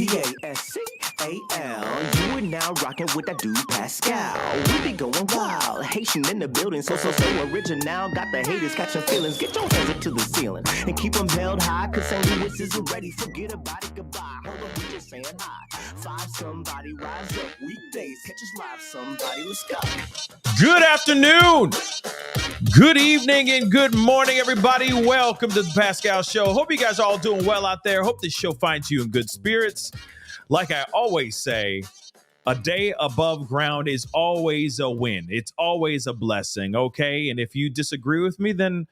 Pascal. You are now rocking with that dude Pascal. We be going wild, Haitian in the building, so original. Got the haters catching feelings. Get your hands up to the ceiling and keep them held high, cause St. Louis isn't ready. Forget about it, goodbye. Hold on, we just saying hi. Five somebody, rise up. Weekdays, catch us live, somebody. Let's go. Good afternoon, good evening, and good morning, everybody. Welcome to the Pascal Show. Hope you guys are all doing well out there. Hope this show finds you in good spirits. Like I always say, a day above ground is always a win. It's always a blessing, okay? And if you disagree with me, then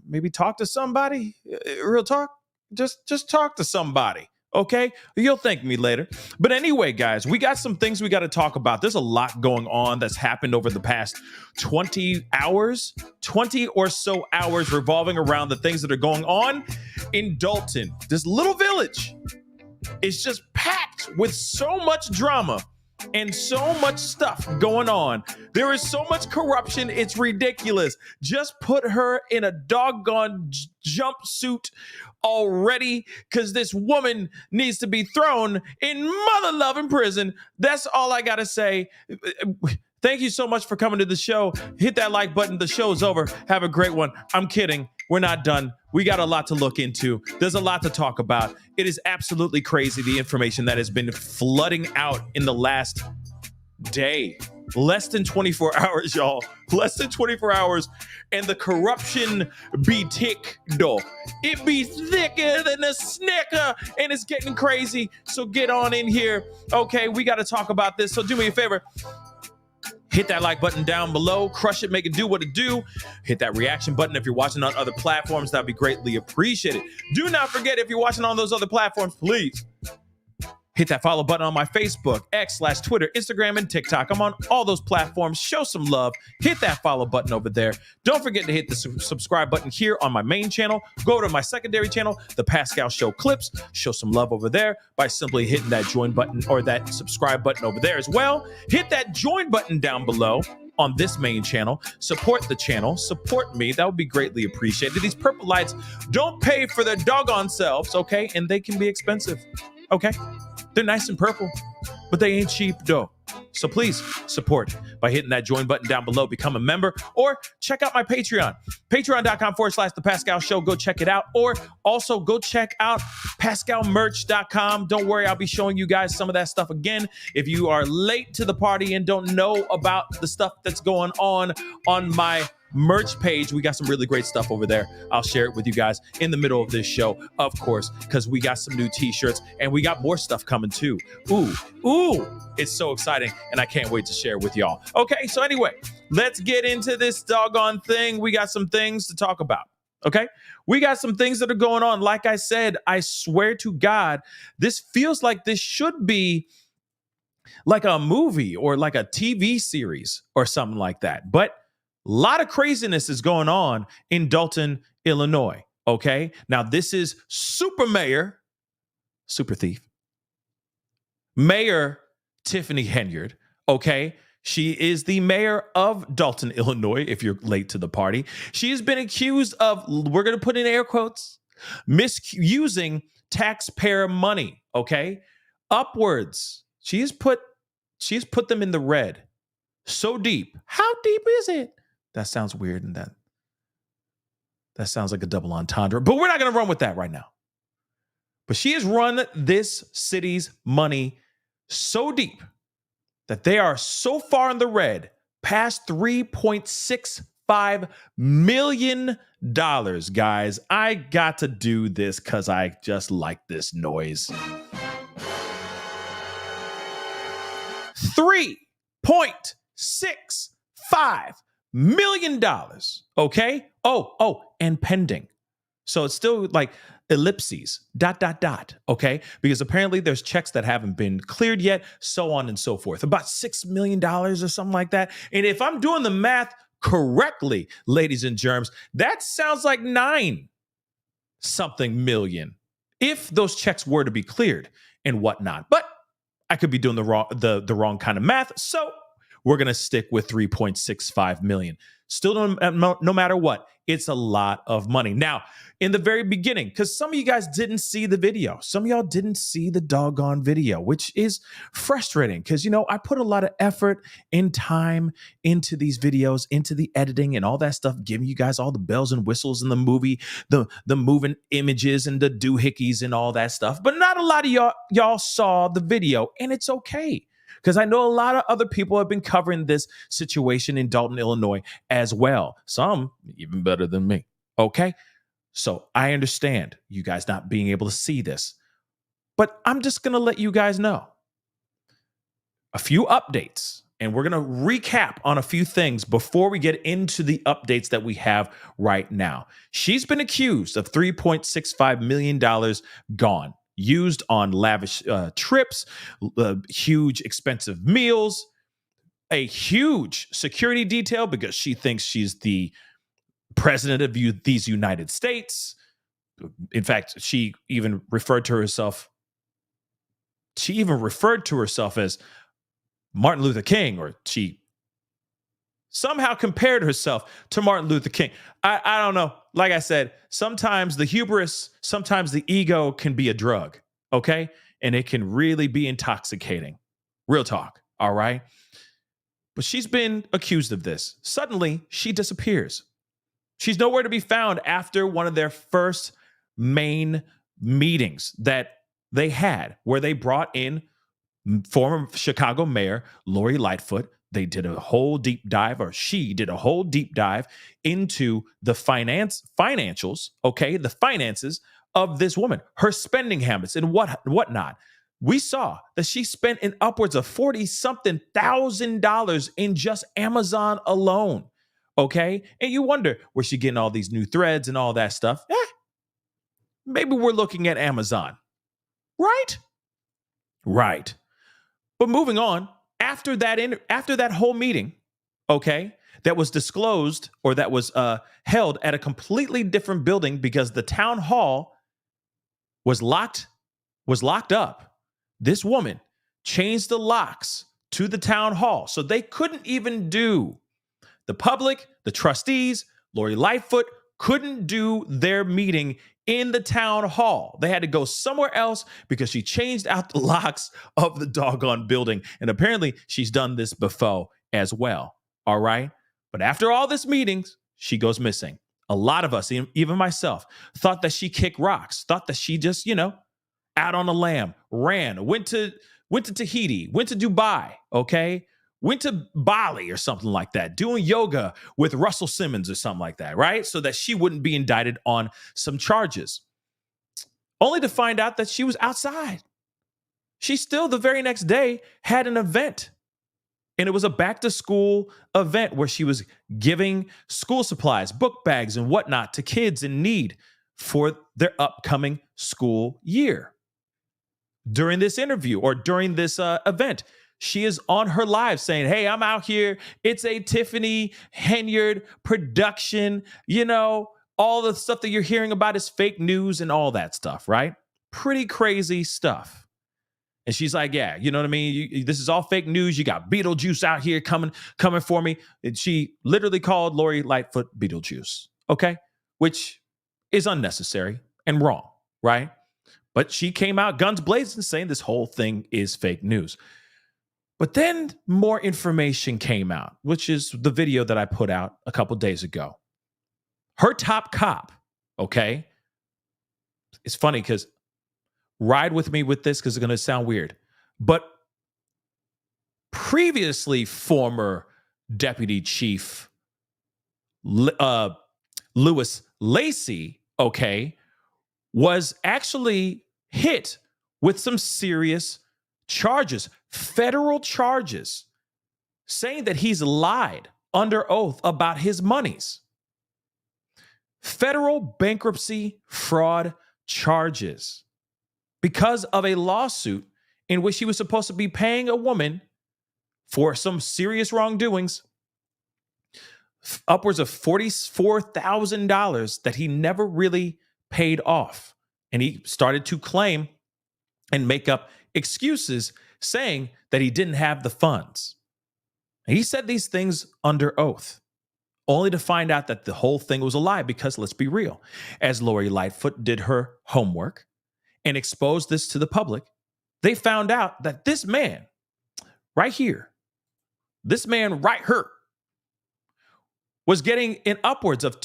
maybe talk to somebody. Real talk, just talk to somebody. Okay, you'll thank me later. But anyway, guys, we got some things we got to talk about. There's a lot going on that's happened over the past 20 or so hours revolving around the things that are going on in Dolton. This little village is just packed with so much drama and so much stuff going on. There is so much corruption, it's ridiculous. Just put her in a doggone jumpsuit already, because this woman needs to be thrown in mother-loving prison. That's all I gotta say. Thank you so much for coming to the show. Hit that like button. The show's over. Have a great one. I'm kidding. We're not done. We got a lot to look into. There's a lot to talk about. It is absolutely crazy, the information that has been flooding out in the last day. Less than 24 hours, y'all. Less than 24 hours. And the corruption be thick, though. It be thicker than a snicker. And it's getting crazy. So get on in here. Okay, we got to talk about this. So do me a favor. Hit that like button down below. Crush it. Make it do what it do. Hit that reaction button if you're watching on other platforms. That'd be greatly appreciated. Do not forget, if you're watching on those other platforms, please hit that follow button on my Facebook, X/Twitter, Instagram, and TikTok. I'm on all those platforms. Show some love. Hit that follow button over there. Don't forget to hit the subscribe button here on my main channel. Go to my secondary channel, The Pascal Show Clips. Show some love over there by simply hitting that join button or that subscribe button over there as well. Hit that join button down below on this main channel. Support the channel. Support me. That would be greatly appreciated. These purple lights don't pay for their doggone selves, okay? And they can be expensive, okay? They're nice and purple, but they ain't cheap, though. So please support by hitting that join button down below, become a member, or check out my Patreon, patreon.com/The Pascal Show. Go check it out. Or also go check out pascalmerch.com. Don't worry, I'll be showing you guys some of that stuff again. If you are late to the party and don't know about the stuff that's going on my merch page, we got some really great stuff over there. I'll share it with you guys in the middle of this show, of course, because we got some new t-shirts and we got more stuff coming too. Ooh, it's so exciting, and I can't wait to share with y'all. Okay, so anyway, let's get into this doggone thing. We got some things to talk about. Okay, we got some things that are going on. Like I said, I swear to God, this feels like this should be like a movie or like a TV series or something like that. But a lot of craziness is going on in Dolton, Illinois, okay? Now, this is super thief, Mayor Tiffany Henyard, okay? She is the mayor of Dolton, Illinois, if you're late to the party. She has been accused of, we're going to put in air quotes, misusing taxpayer money, okay? Upwards. She's put them in the red. So deep. How deep is it? That sounds weird, and that sounds like a double entendre, but we're not going to run with that right now. But she has run this city's money so deep that they are so far in the red, past $3.65 million, guys. I got to do this because I just like this noise. $3.65 million, okay? Oh, and pending. So it's still like ellipses, ... okay? Because apparently there's checks that haven't been cleared yet, so on and so forth. About $6 million or something like that. And if I'm doing the math correctly, ladies and germs, that sounds like 9-something million if those checks were to be cleared and whatnot. But I could be doing the wrong kind of math, so we're going to stick with 3.65 million. Still, no matter what, it's a lot of money. Now, in the very beginning, because some of you guys didn't see the video, some of y'all didn't see the doggone video, which is frustrating because, I put a lot of effort and time into these videos, into the editing and all that stuff, giving you guys all the bells and whistles in the movie, the moving images and the doohickeys and all that stuff. But not a lot of y'all saw the video, and it's okay. Because I know a lot of other people have been covering this situation in Dolton, Illinois as well. Some even better than me. Okay. So I understand you guys not being able to see this, but I'm just going to let you guys know a few updates, and we're going to recap on a few things before we get into the updates that we have right now. She's been accused of $3.65 million gone, used on lavish trips, huge expensive meals, a huge security detail because she thinks she's the president of these United States. In fact, she even referred to herself as Martin Luther King, or she somehow compared herself to Martin Luther King. I don't know. Like I said, sometimes the hubris, sometimes the ego can be a drug, okay? And it can really be intoxicating. Real talk, all right? But she's been accused of this. Suddenly, she disappears. She's nowhere to be found after one of their first main meetings that they had, where they brought in former Chicago Mayor Lori Lightfoot. They did a whole deep dive, or she did a whole deep dive into the financials, okay, the finances of this woman, her spending habits and whatnot. We saw that she spent in upwards of $40-something thousand in just Amazon alone, okay? And you wonder, where's she getting all these new threads and all that stuff? Maybe we're looking at Amazon, right? Right. But moving on, after that whole meeting, okay, that was disclosed, or that was held at a completely different building because the town hall was locked up. This woman changed the locks to the town hall, so they couldn't even do, the public, the trustees, Lori Lightfoot couldn't do their meeting in the town hall. They had to go somewhere else because she changed out the locks of the doggone building. And apparently she's done this before as well. All right. But after all this meetings, she goes missing. A lot of us, even myself, thought that she kicked rocks, thought that she just, out on a lamb, ran, went to Tahiti, went to Dubai. Okay. Went to Bali or something like that, doing yoga with Russell Simmons or something like that, right? So that she wouldn't be indicted on some charges. Only to find out that she was outside. She still, the very next day, had an event. And it was a back-to-school event where she was giving school supplies, book bags, and whatnot to kids in need for their upcoming school year. During this interview, or during this event, she is on her live saying, hey, I'm out here. It's a Tiffany Henyard production. All the stuff that you're hearing about is fake news and all that stuff, right? Pretty crazy stuff. And she's like, yeah, you know what I mean? This is all fake news. You got Beetlejuice out here coming for me. And she literally called Lori Lightfoot Beetlejuice, okay? Which is unnecessary and wrong, right? But she came out guns blazing saying this whole thing is fake news. But then more information came out, which is the video that I put out a couple days ago. Her top cop, okay? It's funny because ride with me with this because it's going to sound weird. But previously former Deputy Chief Lewis Lacey, okay, was actually hit with some serious charges, federal charges, saying that he's lied under oath about his monies. Federal bankruptcy fraud charges because of a lawsuit in which he was supposed to be paying a woman for some serious wrongdoings upwards of $44,000 that he never really paid off. And he started to claim and make up excuses saying that he didn't have the funds. He said these things under oath, only to find out that the whole thing was a lie because, let's be real, as Lori Lightfoot did her homework and exposed this to the public, they found out that this man right here, this man right here, was getting in upwards of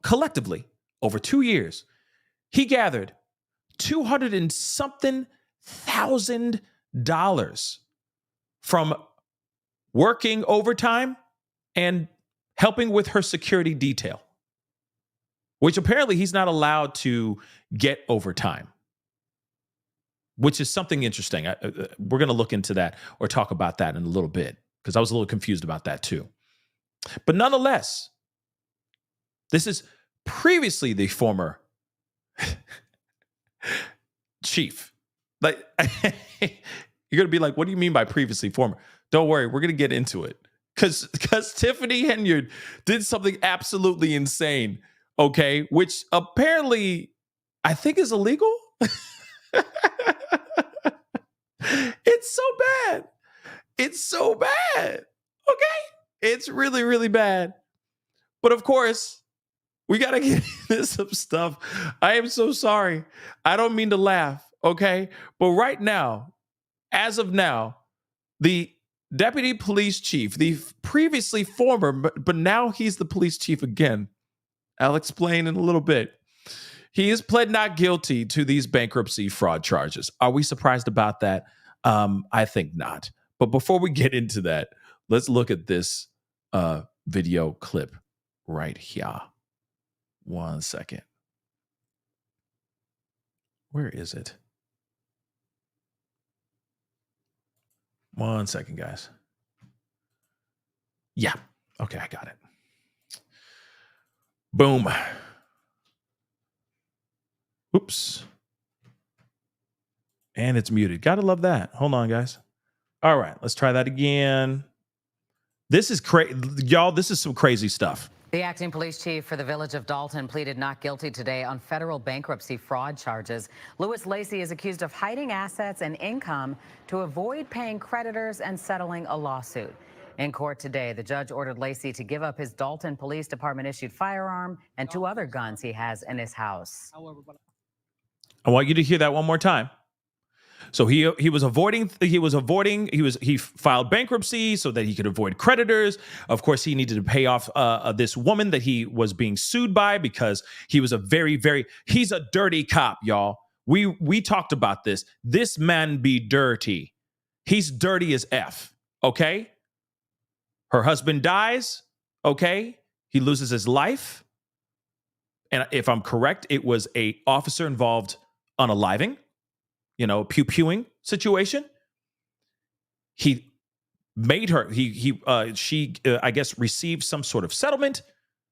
collectively, over 2 years, he gathered $200 and something thousand from working overtime and helping with her security detail, which apparently he's not allowed to get overtime, which is something interesting. We're going to look into that or talk about that in a little bit because I was a little confused about that too. But nonetheless, this is previously the former chief. Like, you're going to be like, what do you mean by previously former? Don't worry, we're going to get into it. Because Tiffany Henyard did something absolutely insane, okay, which apparently I think is illegal. It's so bad. It's so bad. Okay? It's really, really bad. But of course, we got to get into some stuff. I am so sorry. I don't mean to laugh, okay? But right now, as of now, the deputy police chief, the previously former, but now he's the police chief again. I'll explain in a little bit. He is pled not guilty to these bankruptcy fraud charges. Are we surprised about that? I think not. But before we get into that, let's look at this video clip right here. 1 second. Where is it? 1 second, guys. Yeah. Okay, I got it. Boom. Oops. And it's muted. Gotta love that. Hold on, guys. All right, let's try that again. This is crazy. Y'all, this is some crazy stuff. The acting police chief for the village of Dolton pleaded not guilty today on federal bankruptcy fraud charges. Louis Lacey is accused of hiding assets and income to avoid paying creditors and settling a lawsuit. In court today, the judge ordered Lacey to give up his Dolton Police Department issued firearm and 2 other guns he has in his house. I want you to hear that one more time. So he filed bankruptcy so that he could avoid creditors. Of course, he needed to pay off this woman that he was being sued by because he was he's a dirty cop, y'all. We talked about this. This man be dirty. He's dirty as F, okay? Her husband dies, okay? He loses his life. And if I'm correct, it was a officer involved unaliving. Pew-pewing situation. He made her, she I guess, received some sort of settlement.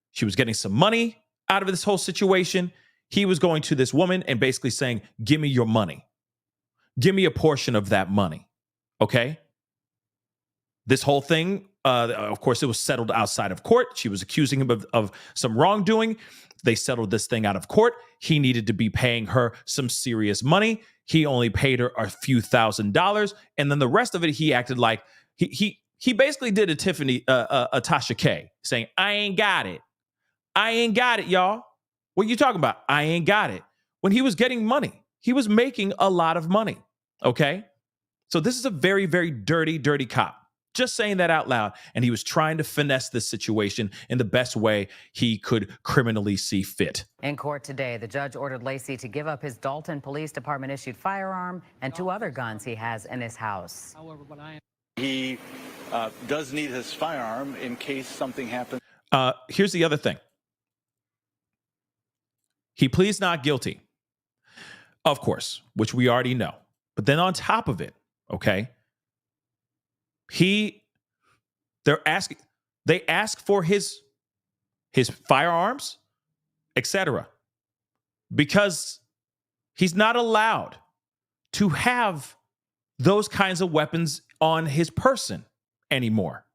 She was getting some money out of this whole situation. He was going to this woman and basically saying, give me your money. Give me a portion of that money. Okay? This whole thing, of course, it was settled outside of court. She was accusing him of some wrongdoing. They settled this thing out of court. He needed to be paying her some serious money. He only paid her a few $1,000s. And then the rest of it, he acted like he basically did a Tasha K, saying, I ain't got it. I ain't got it, y'all. What are you talking about? I ain't got it. When he was getting money, he was making a lot of money. Okay. So this is a very, very dirty, dirty cop. Just saying that out loud. And he was trying to finesse this situation in the best way he could criminally see fit. In court today, the judge ordered Lacey to give up his Dolton Police Department issued firearm and 2 other guns he has in his house. He does need his firearm in case something happens. Here's the other thing. He pleads not guilty, of course, which we already know. But then on top of it, okay, they ask for his firearms, etc., because he's not allowed to have those kinds of weapons on his person anymore.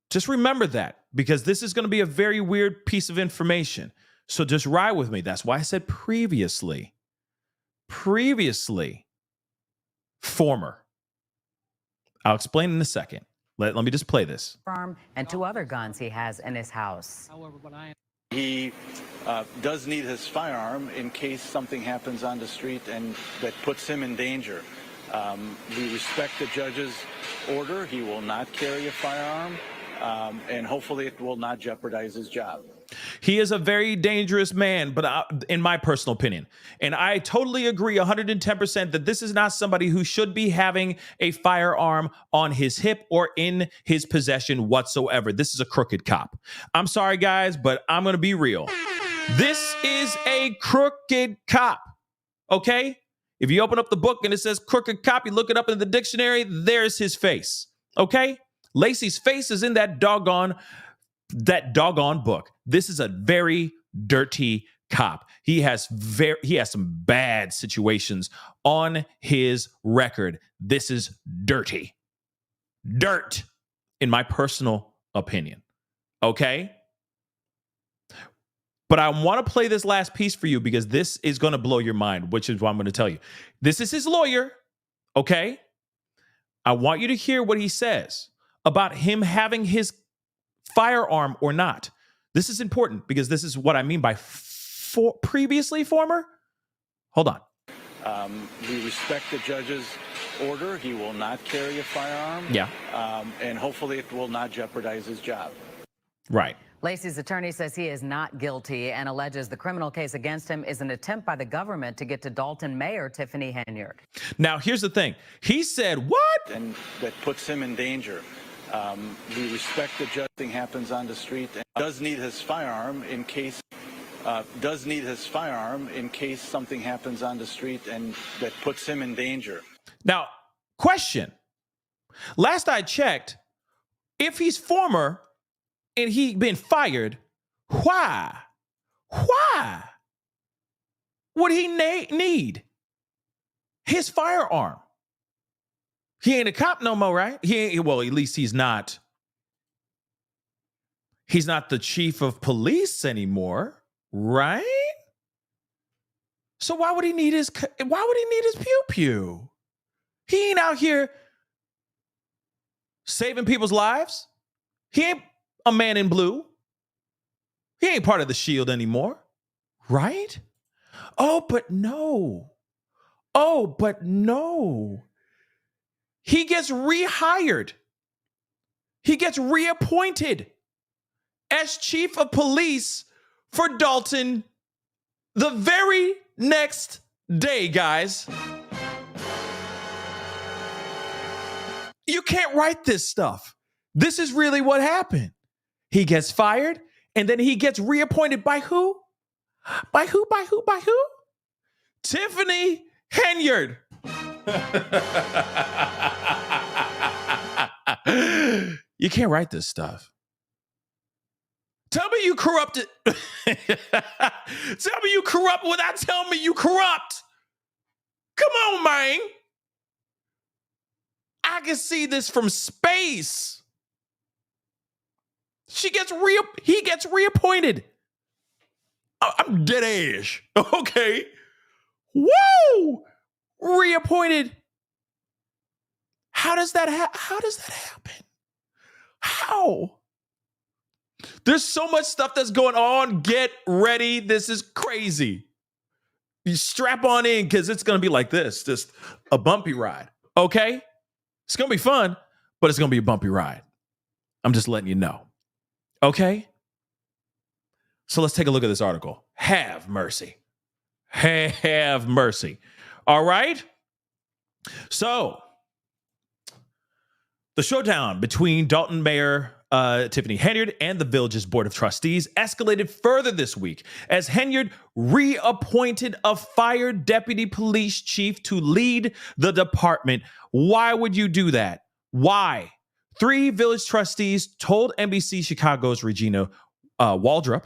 Just remember that, because this is going to be a very weird piece of information. So just ride with me. That's why I said previously, former. I'll explain in a second. Let me just play this. Firearm and 2 other guns he has in his house. He does need his firearm in case something happens on the street and that puts him in danger. We respect the judge's order. He will not carry a firearm, and hopefully it will not jeopardize his job. He is a very dangerous man, but in my personal opinion, and I totally agree 110% that this is not somebody who should be having a firearm on his hip or in his possession whatsoever. This is a crooked cop. I'm sorry, guys, but I'm going to be real. This is a crooked cop, okay? If you open up the book and it says crooked cop, you look it up in the dictionary, there's his face, okay? Lacey's face is in that doggone book. This is a very dirty cop. He has some bad situations on his record. This is dirty. Dirt, in my personal opinion. Okay? But I want to play this last piece for you because this is going to blow your mind, which is what I'm going to tell you. This is his lawyer, okay? I want you to hear what he says about him having his firearm or not. This is important because this is what I mean by previously former. Hold on. We respect the judge's order. He will not carry a firearm. Yeah. And hopefully it will not jeopardize his job. Right. Lacey's attorney says he is not guilty and alleges the criminal case against him is an attempt by the government to get to Dolton Mayor Tiffany Henyard. Now, here's the thing. He said, what? And that puts him in danger. We respect the judge. Thing happens on the street and does need his firearm in case something happens on the street and that puts him in danger. Now, question. Last I checked, if he's former and he been fired, why would he need his firearm? He ain't a cop no more, right? Well, at least he's not the chief of police anymore, right? So why would he need his pew pew? He ain't out here saving people's lives. He ain't a man in blue. He ain't part of the shield anymore, right? Oh, but no. He gets rehired. He gets reappointed as chief of police for Dolton the very next day, guys. You can't write this stuff. This is really what happened. He gets fired, and then he gets reappointed by who? By who? Tiffany Henyard. You can't write this stuff. Tell me you corrupted. Tell me you corrupt without telling me you corrupt. Come on, man. I can see this from space. He gets reappointed. I'm dead ass. Okay. Woo! Reappointed. How does that happen? How? There's so much stuff that's going on. Get ready. This is crazy. You strap on in because it's going to be like this, just a bumpy ride. Okay? It's going to be fun, but it's going to be a bumpy ride. I'm just letting you know. Okay? So let's take a look at this article. Have mercy. Have mercy. All right? So, the showdown between Dolton Mayor Tiffany Henyard and the village's board of trustees escalated further this week as Henyard reappointed a fired deputy police chief to lead the department. Why would you do that? Why? 3 village trustees told NBC Chicago's Regina Waldrop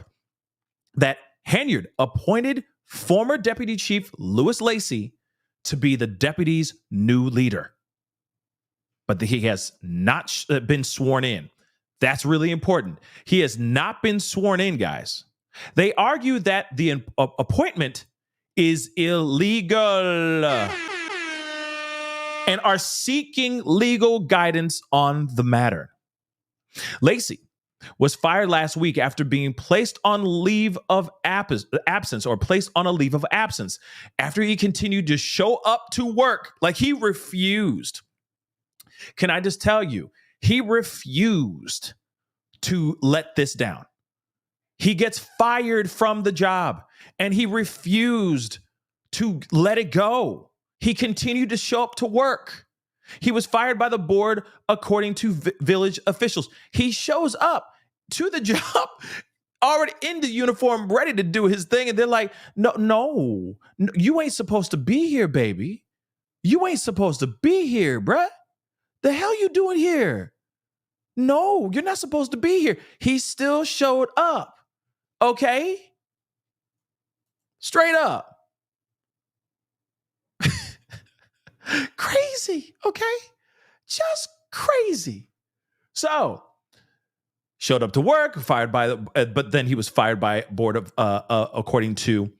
that Henyard appointed former deputy chief Louis Lacey to be the deputy's new leader. But he has not been sworn in. That's really important. He has not been sworn in, guys. They argue that the appointment is illegal. and are seeking legal guidance on the matter. Lacy was fired last week after being placed on leave of absence or placed on a leave of absence after he continued to show up to work. Like, he refused. Can I just tell you, he refused to let this down. He gets fired from the job and he refused to let it go. He continued to show up to work. He was fired by the board, according to village officials. He shows up to the job already in the uniform, ready to do his thing. And they're like, no, you ain't supposed to be here, baby. You ain't supposed to be here, bruh. The hell you doing here? No, you're not supposed to be here. He still showed up. Okay? Straight up. Crazy, okay? Just crazy. So, showed up to work, fired by the, but then he was fired by board of, according to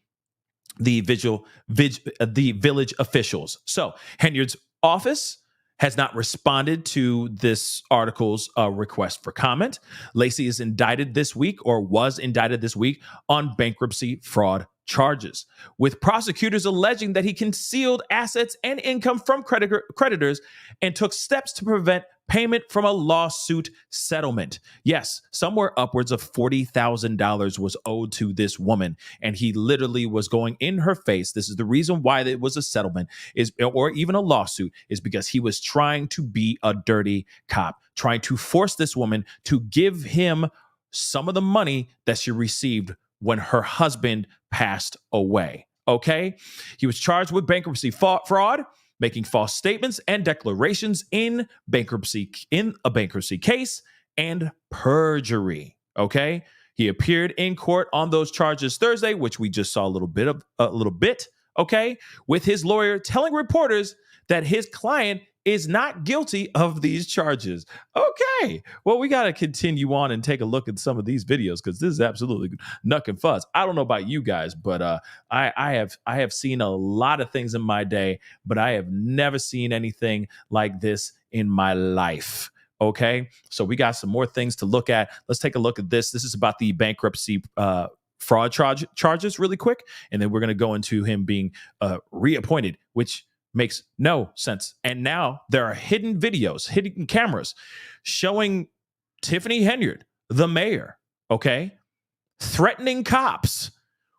the village officials. So, Henyard's office has not responded to this article's request for comment. Lacy is indicted this week, or was indicted this week, on bankruptcy fraud charges, with prosecutors alleging that he concealed assets and income from creditors and took steps to prevent payment from a lawsuit settlement. Yes, somewhere upwards of $40,000 was owed to this woman, and he literally was going in her face. This is the reason why it was a settlement, or even a lawsuit, is because he was trying to be a dirty cop, trying to force this woman to give him some of the money that she received when her husband passed away. Okay? He was charged with bankruptcy fraud, making false statements and declarations in a bankruptcy case, and perjury. Okay? He appeared in court on those charges Thursday, which we just saw a little bit, okay, with his lawyer telling reporters that his client is not guilty of these charges. Okay, well, we got to continue on and take a look at some of these videos, because this is absolutely nuck and fuzz. I don't know about you guys, but I have seen a lot of things in my day, but I have never seen anything like this in my life. Okay, so we got some more things to look at. Let's take a look at this. This is about the bankruptcy fraud charges really quick, and then we're going to go into him being reappointed, which makes no sense. And now there are hidden videos, hidden cameras showing Tiffany Henyard, the mayor, okay, threatening cops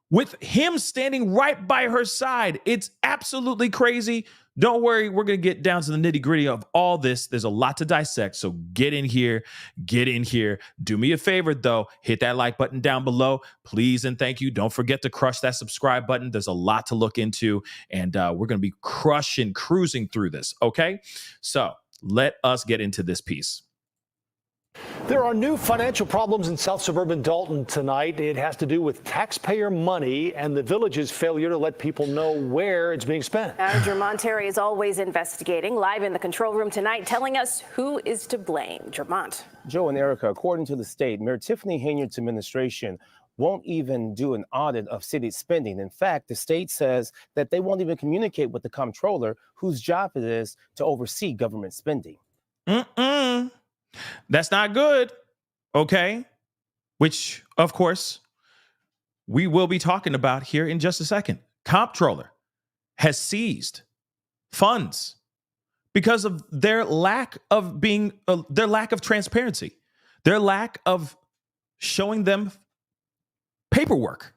with him standing right by her side. It's absolutely crazy. Don't worry, we're going to get down to the nitty gritty of all this. There's a lot to dissect, so get in here. Do me a favor, though. Hit that like button down below, please and thank you. Don't forget to crush that subscribe button. There's a lot to look into, and we're going to be cruising through this, okay? So let us get into this piece. There are new financial problems in South suburban Dolton tonight. It has to do with taxpayer money and the village's failure to let people know where it's being spent. Jermont Terry is always investigating, live in the control room tonight, telling us who is to blame. Jermont. Joe and Erica, according to the state, Mayor Tiffany Henyard's administration won't even do an audit of city spending. In fact, the state says that they won't even communicate with the comptroller, whose job it is to oversee government spending. That's not good, okay? Which, of course, we will be talking about here in just a second. Comptroller has seized funds because of their lack of transparency, their lack of showing them paperwork.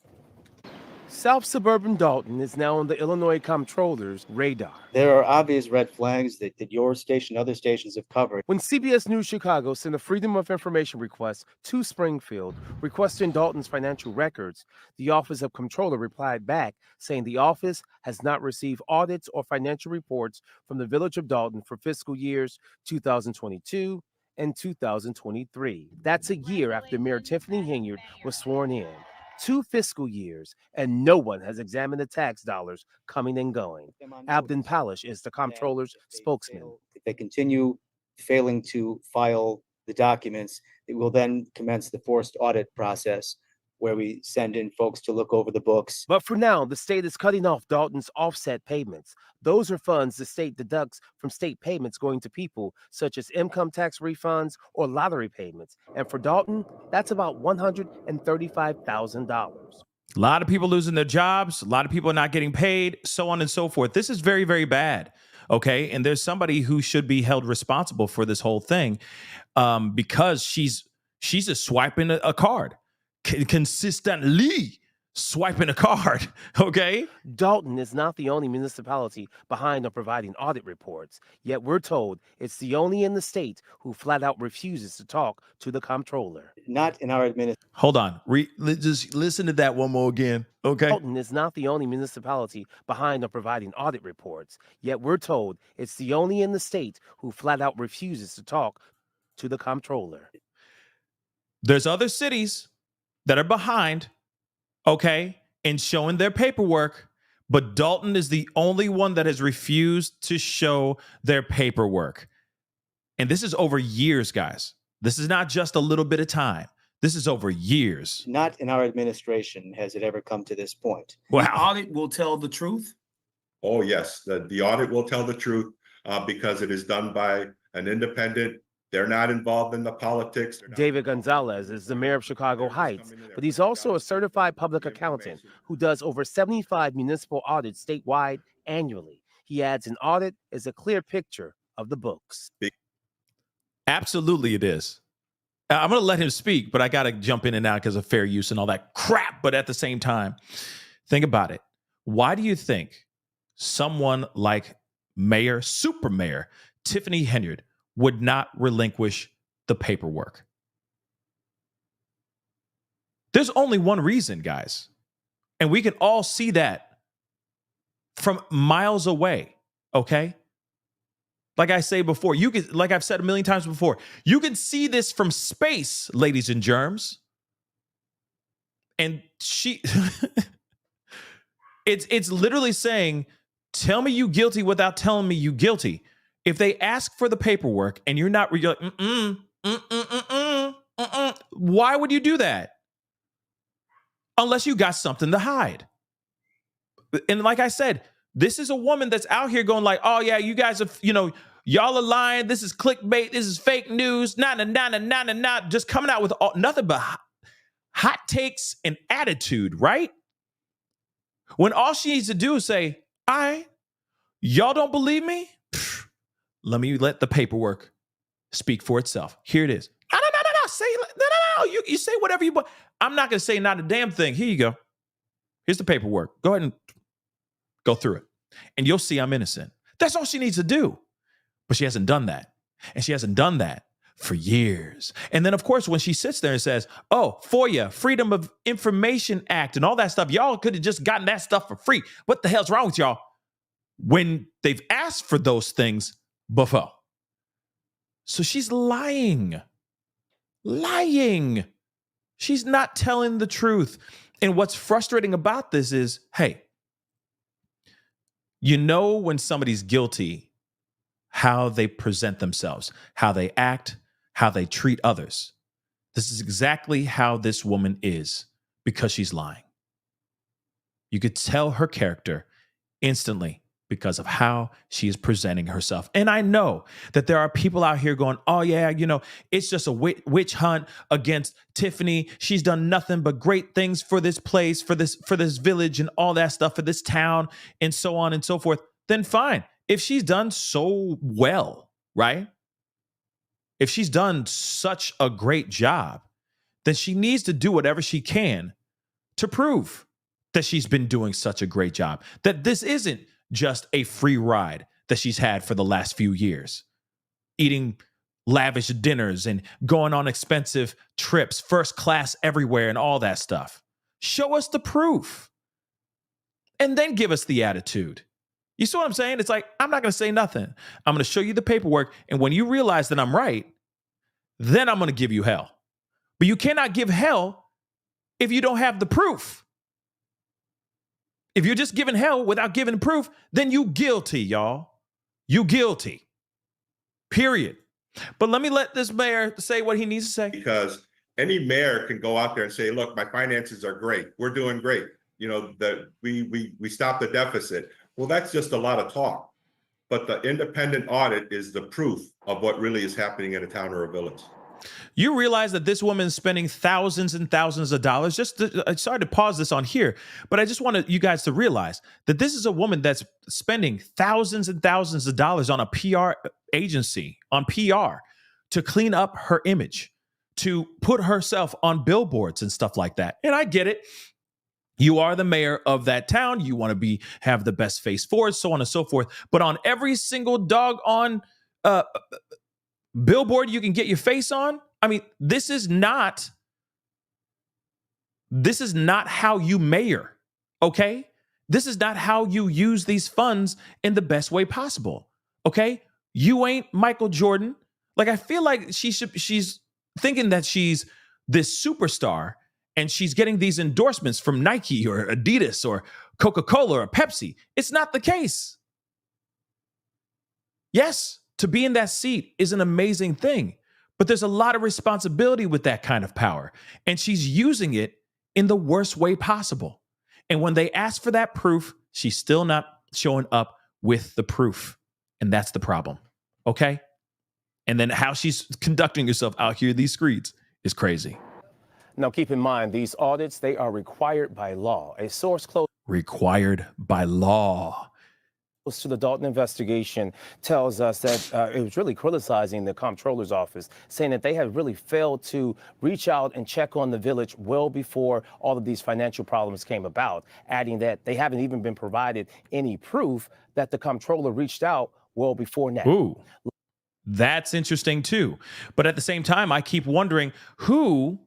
South suburban Dolton is now on the Illinois comptroller's radar. There are obvious red flags that your station and other stations have covered. When CBS News Chicago sent a Freedom of Information request to Springfield requesting Dolton's financial records, the Office of Comptroller replied back saying the office has not received audits or financial reports from the Village of Dolton for fiscal years 2022 and 2023. That's a year after Mayor Tiffany Henyard was sworn in. 2 fiscal years, and no one has examined the tax dollars coming and going. Abden Palish is the comptroller's spokesman. If they continue failing to file the documents, it will then commence the forced audit process where we send in folks to look over the books. But for now, the state is cutting off Dolton's offset payments. Those are funds the state deducts from state payments going to people, such as income tax refunds or lottery payments. And for Dolton, that's about $135,000. A lot of people losing their jobs, a lot of people not getting paid, so on and so forth. This is very, very bad. Okay. And there's somebody who should be held responsible for this whole thing because she's just swiping a card, consistently swiping a card. Okay. Dolton is not the only municipality behind on providing audit reports, yet we're told it's the only in the state who flat out refuses to talk to the comptroller. Not in our administration. Hold on. Just listen to that one more again. Okay. Dolton is not the only municipality behind on providing audit reports, yet we're told it's the only in the state who flat out refuses to talk to the comptroller. There's other cities that are behind, okay, in showing their paperwork, but Dolton is the only one that has refused to show their paperwork. And this is over years, guys. This is not just a little bit of time. This is over years. Not in our administration has it ever come to this point. Wow. The audit will tell the truth? Oh, yes. The audit will tell the truth because it is done by an independent. They're not involved in the politics. David Gonzalez is the mayor of Chicago Heights, but he's also a certified public accountant who does over 75 municipal audits statewide annually. He adds an audit is a clear picture of the books. Absolutely it is. I'm going to let him speak, but I got to jump in and out because of fair use and all that crap. But at the same time, think about it. Why do you think someone like Super Mayor Tiffany Henyard would not relinquish the paperwork? There's only one reason, guys. And we can all see that from miles away, okay? Like I say before, like I've said a million times before, you can see this from space, ladies and germs. And it's literally saying, tell me you guilty without telling me you guilty. If they ask for the paperwork and you're not, you're like, why would you do that? Unless you got something to hide. And like I said, this is a woman that's out here going like, oh yeah, you guys are, y'all are lying. This is clickbait. This is fake news. Just coming out with nothing but hot takes and attitude, right? When all she needs to do is say, y'all don't believe me? Let me let the paperwork speak for itself. Here it is. No. Say no. You say whatever you want. I'm not going to say not a damn thing. Here you go. Here's the paperwork. Go ahead and go through it. And you'll see I'm innocent. That's all she needs to do. But she hasn't done that. And she hasn't done that for years. And then, of course, when she sits there and says, oh, FOIA, Freedom of Information Act, and all that stuff, y'all could have just gotten that stuff for free. What the hell's wrong with y'all? When they've asked for those things before. So she's lying. She's not telling the truth. And what's frustrating about this is, hey, when somebody's guilty, how they present themselves, how they act, how they treat others. This is exactly how this woman is because she's lying. You could tell her character instantly because of how she is presenting herself. And I know that there are people out here going, oh yeah, it's just a witch hunt against Tiffany. She's done nothing but great things for this place, for this village and all that stuff, for this town and so on and so forth. Then fine. If she's done so well, right? If she's done such a great job, then she needs to do whatever she can to prove that she's been doing such a great job, that this isn't just a free ride that she's had for the last few years, eating lavish dinners and going on expensive trips, first class everywhere and all that stuff. Show us the proof and then give us the attitude. You see what I'm saying? It's like, I'm not going to say nothing. I'm going to show you the paperwork. And when you realize that I'm right, then I'm going to give you hell. But you cannot give hell if you don't have the proof. If you're just giving hell without giving proof, then you guilty, y'all. You guilty. Period. But let me let this mayor say what he needs to say. Because any mayor can go out there and say, look, my finances are great. We're doing great. You know, that we stopped the deficit. Well, that's just a lot of talk. But the independent audit is the proof of what really is happening in a town or a village. You realize that this woman is spending thousands and thousands of dollars. Sorry to pause this on here, but I just wanted you guys to realize that this is a woman that's spending thousands and thousands of dollars on a PR agency, on PR, to clean up her image, to put herself on billboards and stuff like that. And I get it. You are the mayor of that town. You want to have the best face forward, so on and so forth. But on every single doggone billboard you can get your face on, I mean, this is not how you mayor, okay? This is not how you use these funds in the best way possible, okay? You ain't Michael Jordan. Like, I feel like she's thinking that she's this superstar and she's getting these endorsements from Nike or Adidas or Coca-Cola or Pepsi. It's not the case. Yes, to be in that seat is an amazing thing, but there's a lot of responsibility with that kind of power, and she's using it in the worst way possible. And when they ask for that proof, she's still not showing up with the proof, and that's the problem, okay? And then how she's conducting herself out here in these streets is crazy. Now, keep in mind, these audits, they are required by law. A source close Required by law. to the Dolton investigation tells us that it was really criticizing the comptroller's office, saying that they have really failed to reach out and check on the village well before all of these financial problems came about, adding that they haven't even been provided any proof that the comptroller reached out well before now. Ooh, that's interesting too. But at the same time, I keep wondering who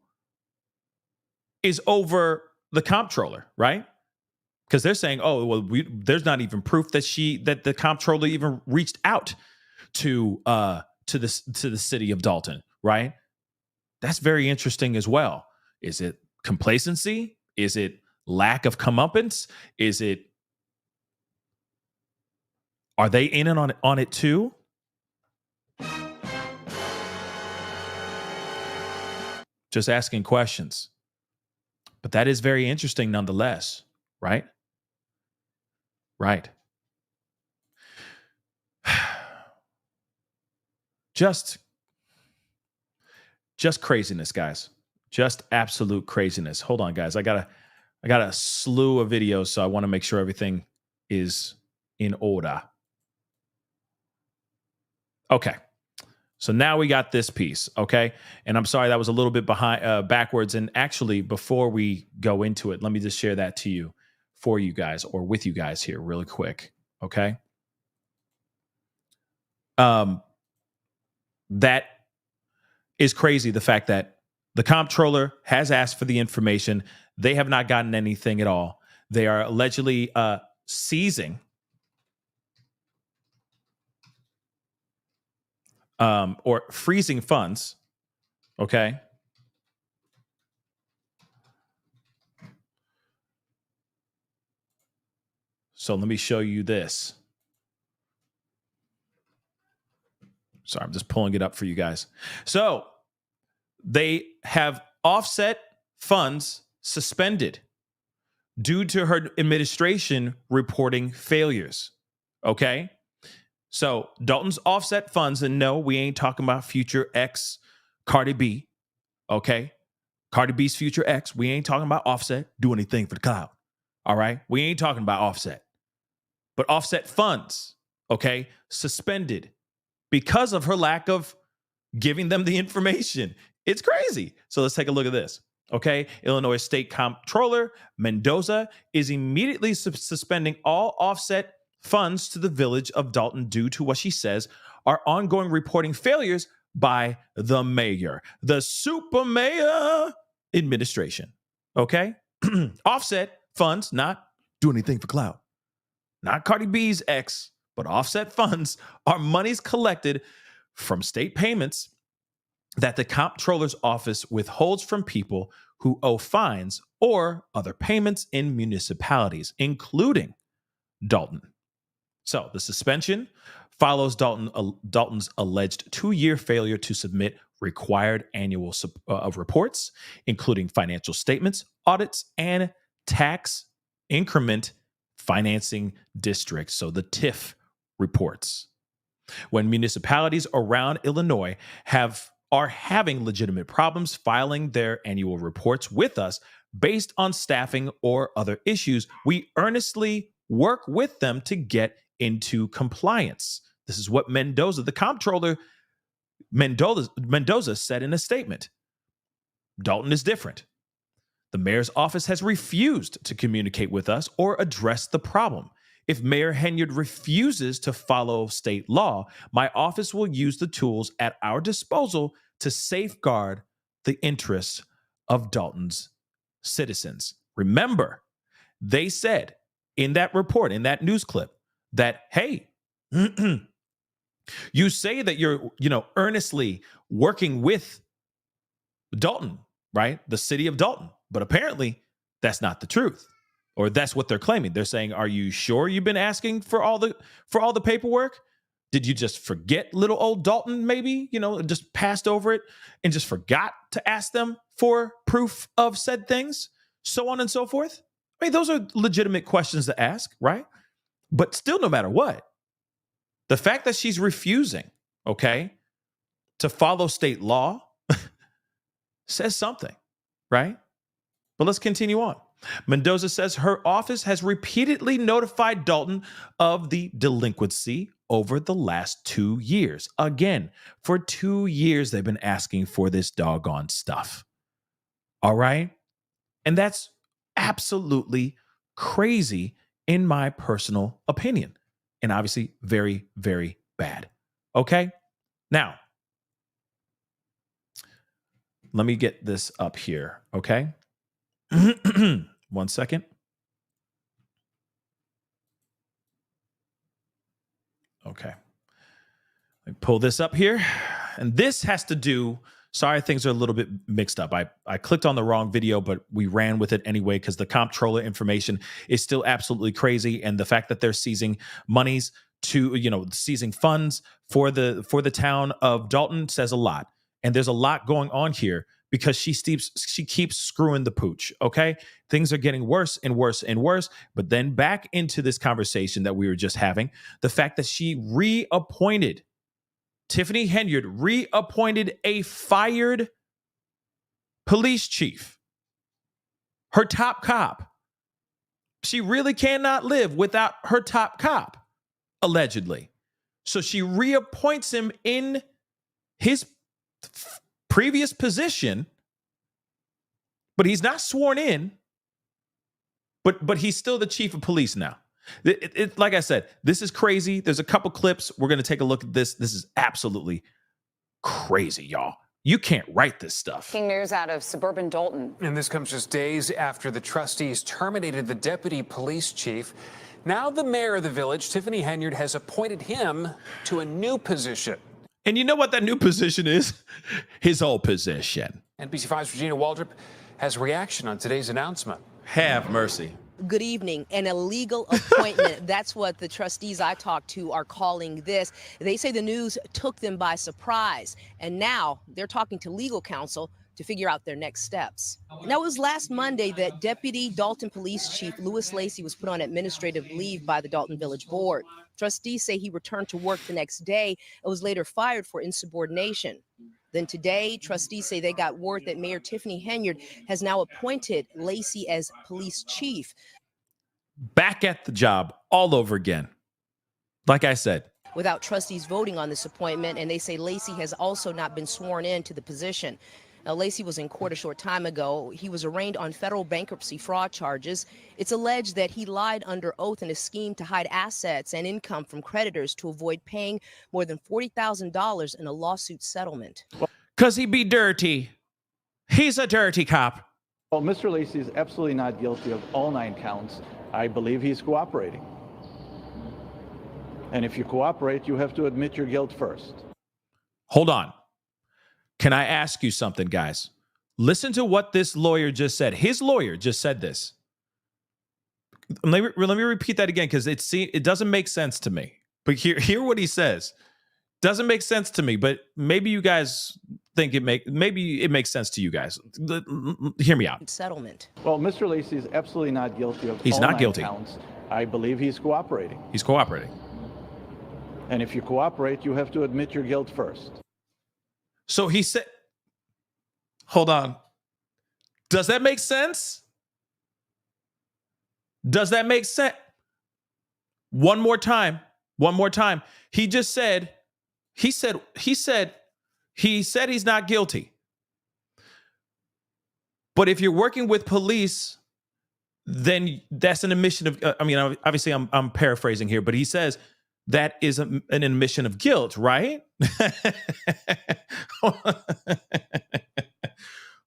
is over the comptroller, right? Because they're saying, oh, well, there's not even proof that the comptroller even reached out to the city of Dolton, right? That's very interesting as well. Is it complacency? Is it lack of comeuppance? Are they in and on it too? Just asking questions. But that is very interesting nonetheless, right? Right. Just craziness, guys. Just absolute craziness. Hold on, guys. I got a slew of videos, so I want to make sure everything is in order. Okay. So now we got this piece, okay? And I'm sorry that was a little bit backwards. And actually, before we go into it, let me just share that to you, for you guys, or with you guys here really quick, okay? That is crazy, the fact that the comptroller has asked for the information. They have not gotten anything at all. They are allegedly seizing or freezing funds, okay? So let me show you this. Sorry, I'm just pulling it up for you guys. So they have offset funds suspended due to her administration reporting failures, okay? So Dolton's offset funds, and no, we ain't talking about future ex Cardi B, okay? Cardi B's future ex, we ain't talking about Offset, do anything for the cloud, all right? We ain't talking about Offset. But offset funds, okay, suspended because of her lack of giving them the information. It's crazy. So let's take a look at this, okay? Illinois State Comptroller Mendoza is immediately suspending all offset funds to the village of Dolton due to what she says are ongoing reporting failures by the mayor, the super mayor administration, okay? Offset funds, not do anything for clout. Not Cardi B's ex, but offset funds are monies collected from state payments that the comptroller's office withholds from people who owe fines or other payments in municipalities, including Dolton. So the suspension follows Dolton's alleged 2-year failure to submit required annual reports, including financial statements, audits, and tax increment financing districts, so the TIF reports. When municipalities around Illinois are having legitimate problems filing their annual reports with us based on staffing or other issues, we earnestly work with them to get into compliance. This is what Mendoza, the comptroller, Mendoza said in a statement. Dolton is different. The mayor's office has refused to communicate with us or address the problem. If Mayor Henyard refuses to follow state law, my office will use the tools at our disposal to safeguard the interests of Dolton's citizens. Remember, they said in that report, in that news clip, that, hey, you say that you're, earnestly working with Dolton, right? The city of Dolton. But apparently that's not the truth, or that's what they're claiming. They're saying, are you sure you've been asking for all the paperwork? Did you just forget little old Dolton, maybe, just passed over it and just forgot to ask them for proof of said things, so on and so forth? I mean, those are legitimate questions to ask, right? But still, no matter what, the fact that she's refusing, okay, to follow state law says something, right? But let's continue on. Mendoza says her office has repeatedly notified Dolton of the delinquency over the last 2 years. Again, for 2 years, they've been asking for this doggone stuff. All right? And that's absolutely crazy in my personal opinion. And obviously very, very bad. Okay? Now, let me get this up here, okay? 1 second. Okay. Let me pull this up here. And this has to do, sorry, things are a little bit mixed up. I clicked on the wrong video, but we ran with it anyway because the comptroller information is still absolutely crazy. And the fact that they're seizing monies to, seizing funds for the town of Dolton says a lot. And there's a lot going on here because she keeps screwing the pooch, okay? Things are getting worse and worse and worse. But then back into this conversation that we were just having, the fact that she reappointed, Tiffany Henyard reappointed a fired police chief, her top cop. She really cannot live without her top cop, allegedly. So she reappoints him in his previous position, but he's not sworn in, but he's still the chief of police now. Like I said, this is crazy. There's a couple clips. We're going to take a look at this. This is absolutely crazy, y'all. You can't write this stuff. King news out of suburban Dolton. And this comes just days after the trustees terminated the deputy police chief. Now the mayor of the village, Tiffany Henyard, has appointed him to a new position. And you know what that new position is? His old position. NBC5's Regina Waldrop has reaction on today's announcement. Have mercy. Good evening. An illegal appointment. That's what the trustees I talked to are calling this. They say the news took them by surprise. And now they're talking to legal counsel to figure out their next steps. Now, it was last Monday that Deputy Dolton Police Chief Louis Lacey was put on administrative leave by the Dolton Village Board. Trustees say he returned to work the next day and was later fired for insubordination. Then today, trustees say they got word that Mayor Tiffany Henyard has now appointed Lacey as police chief. Back at the job all over again. Like I said. Without trustees voting on this appointment, and they say Lacey has also not been sworn in to the position. Now, Lacey was in court a short time ago. He was arraigned on federal bankruptcy fraud charges. It's alleged that he lied under oath in a scheme to hide assets and income from creditors to avoid paying more than $40,000 in a lawsuit settlement. Because he be dirty. He's a dirty cop. Well, Mr. Lacey is absolutely not guilty of all 9 counts. I believe he's cooperating. And if you cooperate, you have to admit your guilt first. Hold on. Can I ask you something, guys? Listen to what this lawyer just said. His lawyer just said this. let me repeat that again because it doesn't make sense to me. But hear what he says. Doesn't make sense to me, but maybe you guys think maybe it makes sense to you guys. Hear me out. Settlement. Well, Mr. Lacey is absolutely not guilty of He's all not 9 guilty. counts. I believe he's cooperating. He's cooperating. And if you cooperate, you have to admit your guilt first. So he said, hold on. Does that make sense? Does that make sense? One more time. He just said, he said he's not guilty. But if you're working with police, then that's an admission of, obviously I'm paraphrasing here, but he says that is an admission of guilt, right?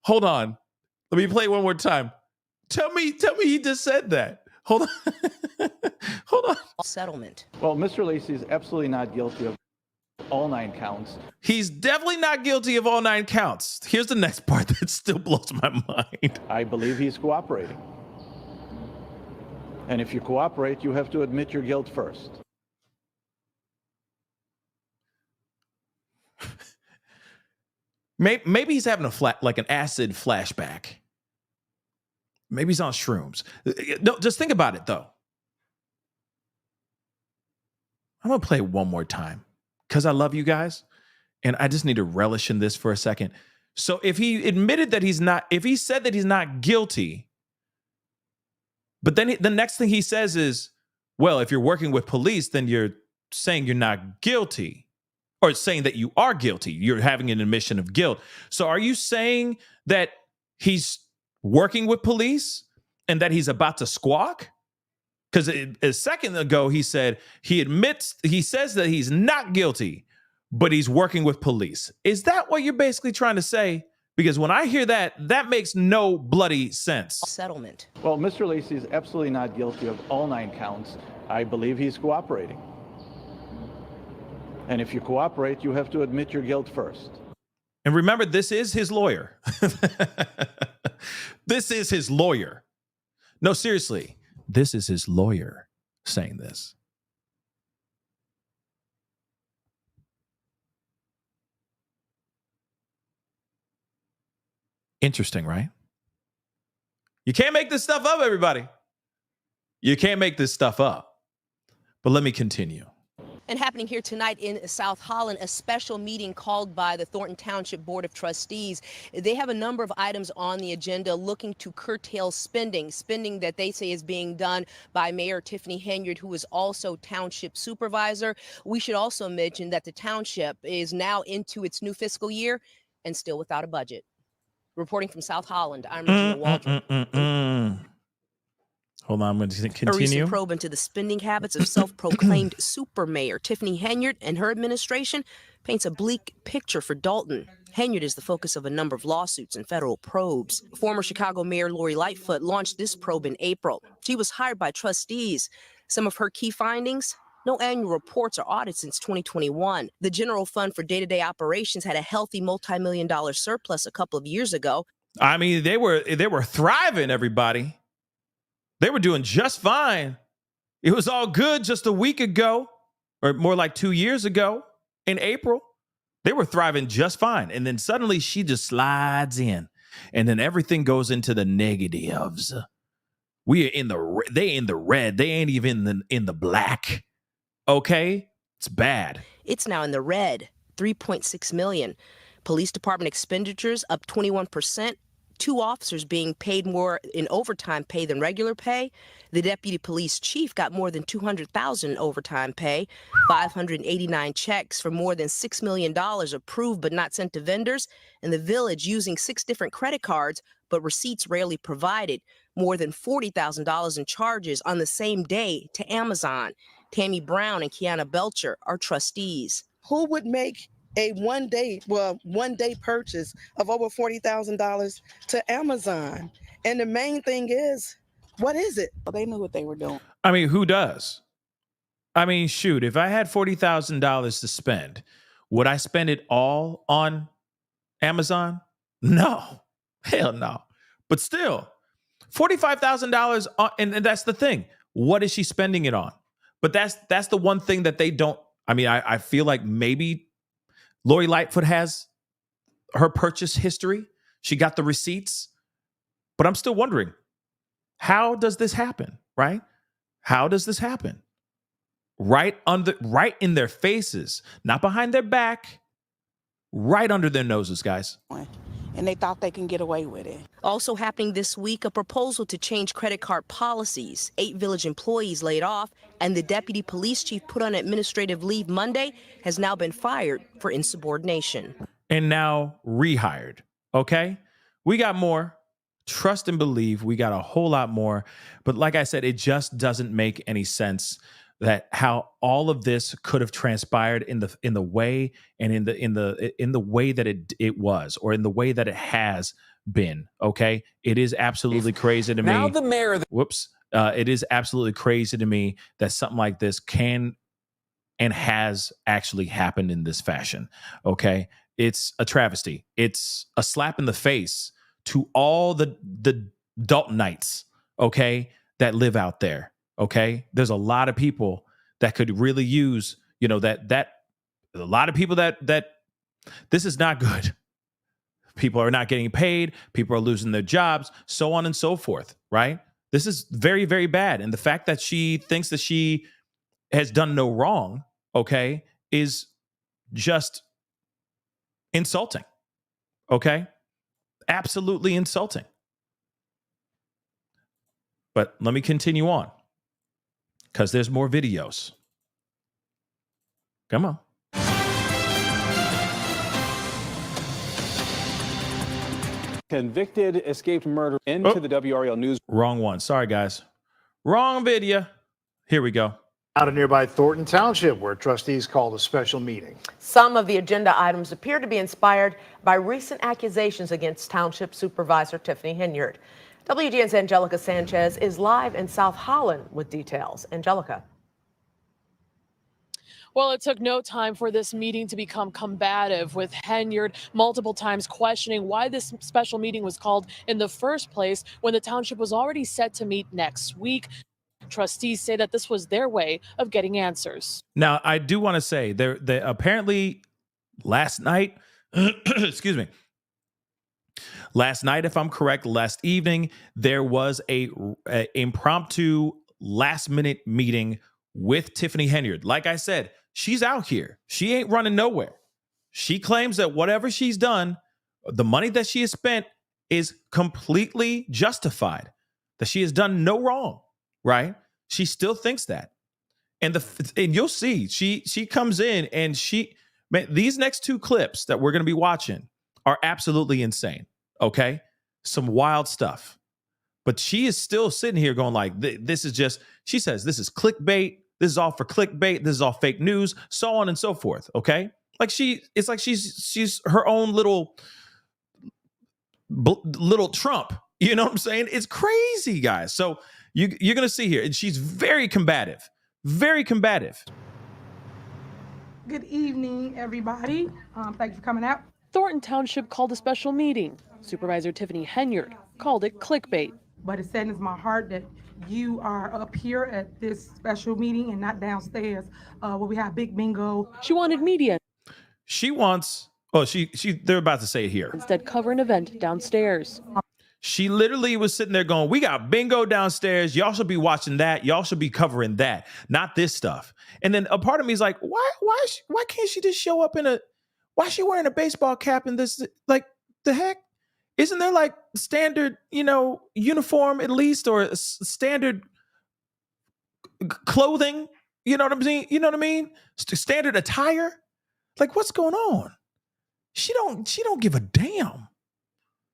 Hold on. Let me play it one more time. Tell me he just said that. Hold on. Hold on. Settlement. Well, Mr. Lacey is absolutely not guilty of all 9 counts. He's definitely not guilty of all 9 counts. Here's the next part that still blows my mind. I believe he's cooperating. And if you cooperate, you have to admit your guilt first. Maybe he's having an acid flashback. Maybe he's on shrooms. No, just think about it, though. I'm going to play it one more time because I love you guys, and I just need to relish in this for a second. So if he admitted that if he said that he's not guilty, but then the next thing he says is, well, if you're working with police, then you're saying you're not guilty, or saying that you are guilty. You're having an admission of guilt. So are you saying that he's working with police and that he's about to squawk? Because a second ago he said he says that he's not guilty, but he's working with police. Is that what you're basically trying to say? Because when I hear that, that makes no bloody sense. Settlement. Well, Mr. Lacey is absolutely not guilty of all 9 counts. I believe he's cooperating. And if you cooperate, you have to admit your guilt first. And remember, this is his lawyer. This is his lawyer. No, seriously, this is his lawyer saying this. Interesting, right? You can't make this stuff up, everybody. You can't make this stuff up. But let me continue. And happening here tonight in South Holland, a special meeting called by the Thornton Township Board of Trustees. They have a number of items on the agenda looking to curtail spending that they say is being done by Mayor Tiffany Henyard, who is also township supervisor. We should also mention that the township is now into its new fiscal year and still without a budget. Reporting from South Holland, I'm Regina Waldron. Hold on, I'm going to continue. A recent probe into the spending habits of self-proclaimed super mayor Tiffany Henyard and her administration paints a bleak picture for Dolton. Henyard is the focus of a number of lawsuits and federal probes. Former Chicago Mayor Lori Lightfoot launched this probe in April. She was hired by trustees. Some of her key findings: no annual reports or audits since 2021. The general fund for day-to-day operations had a healthy multi-million-dollar surplus a couple of years ago. I mean, they were thriving, everybody. They were doing just fine. It was all good just a week ago, or more like 2 years ago in April. They were thriving just fine. And then suddenly she just slides in, and then everything goes into the negatives. They in the red. They ain't even in the black. Okay? It's bad. It's now in the red, $3.6 million. Police department expenditures up 21%. 2 officers being paid more in overtime pay than regular pay. The deputy police chief got more than $200,000 in overtime pay. 589 checks for more than $6 million approved but not sent to vendors. And the village using 6 different credit cards, but receipts rarely provided. More than $40,000 in charges on the same day to Amazon. Tammy Brown and Kiana Belcher are trustees. Who would make a one day purchase of over $40,000 to Amazon? And the main thing is, what is it? Well, they knew what they were doing. I mean, who does? I mean, shoot, if I had $40,000 to spend, would I spend it all on Amazon? No, hell no. But still, $45,000, and that's the thing. What is she spending it on? But that's the one thing that they don't. I mean, I feel like maybe Lori Lightfoot has her purchase history. She got the receipts, but I'm still wondering, how does this happen? Right? How does this happen? Right in their faces, not behind their back, right under their noses, guys. And they thought they can get away with it. Also happening this week, a proposal to change credit card policies. 8 village employees laid off, and the deputy police chief put on administrative leave Monday has now been fired for insubordination. And now rehired. Okay? We got more. Trust and believe we got a whole lot more. But like I said, it just doesn't make any sense that how all of this could have transpired in the way and in the way that it was, or in the way that it has been. Okay, it is absolutely crazy to me. Now the mayor. It is absolutely crazy to me that something like this can and has actually happened in this fashion. Okay, it's a travesty. It's a slap in the face to all the Doltonites. Okay, that live out there. Okay, there's a lot of people that could really use, that a lot of people that this is not good. People are not getting paid. People are losing their jobs, so on and so forth. Right? This is very, very bad. And the fact that she thinks that she has done no wrong, okay, is just insulting. Okay, absolutely insulting. But let me continue on, because there's more videos. Come on. Convicted escaped murder into the WRAL News. Wrong one. Sorry, guys. Wrong video. Here we go. Out of nearby Thornton Township, where trustees called a special meeting. Some of the agenda items appear to be inspired by recent accusations against Township Supervisor Tiffany Henyard. WGN's Angelica Sanchez is live in South Holland with details. Angelica. Well, it took no time for this meeting to become combative, with Henyard multiple times questioning why this special meeting was called in the first place when the township was already set to meet next week. Trustees say that this was their way of getting answers. Now, I do want to say there apparently last night, excuse me, last night, if I'm correct, last evening, there was a impromptu last minute meeting with Tiffany Henyard. Like I said, she's out here. She ain't running nowhere. She claims that whatever she's done, the money that she has spent is completely justified, that she has done no wrong, right? She still thinks that. And you'll see, she comes in and these next two clips that we're going to be watching are absolutely insane. Okay. Some wild stuff, but she is still sitting here going like, this is just, she says, this is clickbait. This is all for clickbait. This is all fake news, so on and so forth. Okay. Like it's like she's her own little Trump. You know what I'm saying? It's crazy, guys. So you're going to see here, and she's very combative, very combative. Good evening, everybody. Thank you for coming out. Thornton Township called a special meeting. Supervisor Tiffany Henyard called it clickbait. But it saddens my heart that you are up here at this special meeting and not downstairs where we have big bingo. She wanted media. She wants, they're about to say it here. Instead, cover an event downstairs. She literally was sitting there going, we got bingo downstairs. Y'all should be watching that. Y'all should be covering that, not this stuff. And then a part of me is like, why can't she just show up why is she wearing a baseball cap in this? Like, the heck? Isn't there like standard, uniform at least, or standard clothing? You know what I'm saying? You know what I mean? Standard attire? Like, what's going on? She don't give a damn.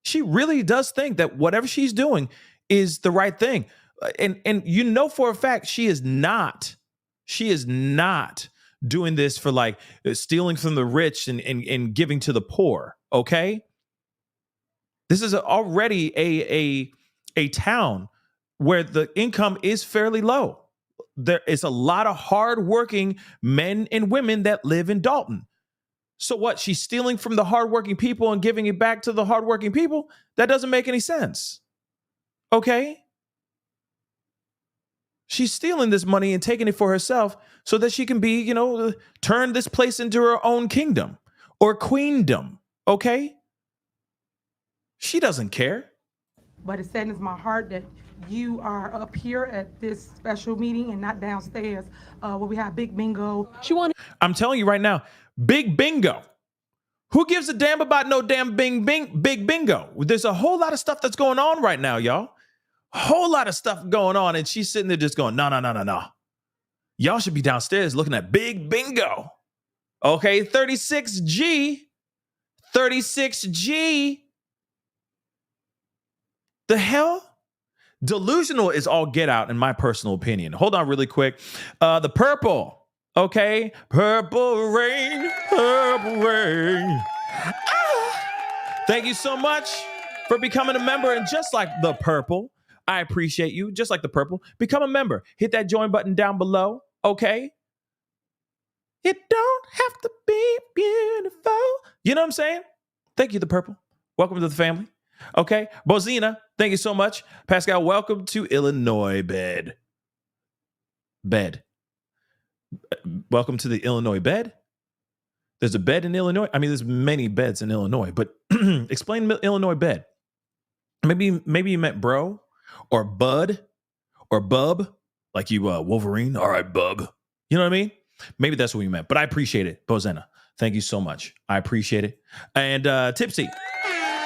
She really does think that whatever she's doing is the right thing. And for a fact, she is not doing this for like stealing from the rich and giving to the poor. Okay. This is already a town where the income is fairly low. There is a lot of hardworking men and women that live in Dolton. So what? She's stealing from the hardworking people and giving it back to the hardworking people? That doesn't make any sense. Okay? She's stealing this money and taking it for herself so that she can be, turn this place into her own kingdom or queendom. Okay? She doesn't care. But it saddens my heart that you are up here at this special meeting and not downstairs where we have big bingo. I'm telling you right now, big bingo. Who gives a damn about no damn big bingo? There's a whole lot of stuff that's going on right now, y'all. Whole lot of stuff going on. And she's sitting there just going, no. Y'all should be downstairs looking at big bingo. Okay, 36G. 36G. The hell? Delusional is all get out in my personal opinion. Hold on really quick. The purple. Okay, purple rain. Thank you so much for becoming a member. And just like the purple, I appreciate you. Just like the purple, become a member. Hit that join button down below. Okay. It don't have to be beautiful. You know what I'm saying? Thank you, the purple. Welcome to the family. Okay. Bozina, thank you so much. Pascal, welcome to Illinois bed. Welcome to the Illinois bed. There's a bed in Illinois. I mean, there's many beds in Illinois, but explain Illinois bed. Maybe you meant bro or bud or bub, like you Wolverine. All right, bub. You know what I mean? Maybe that's what you meant, but I appreciate it. Bozena, thank you so much. I appreciate it. And Tipsy,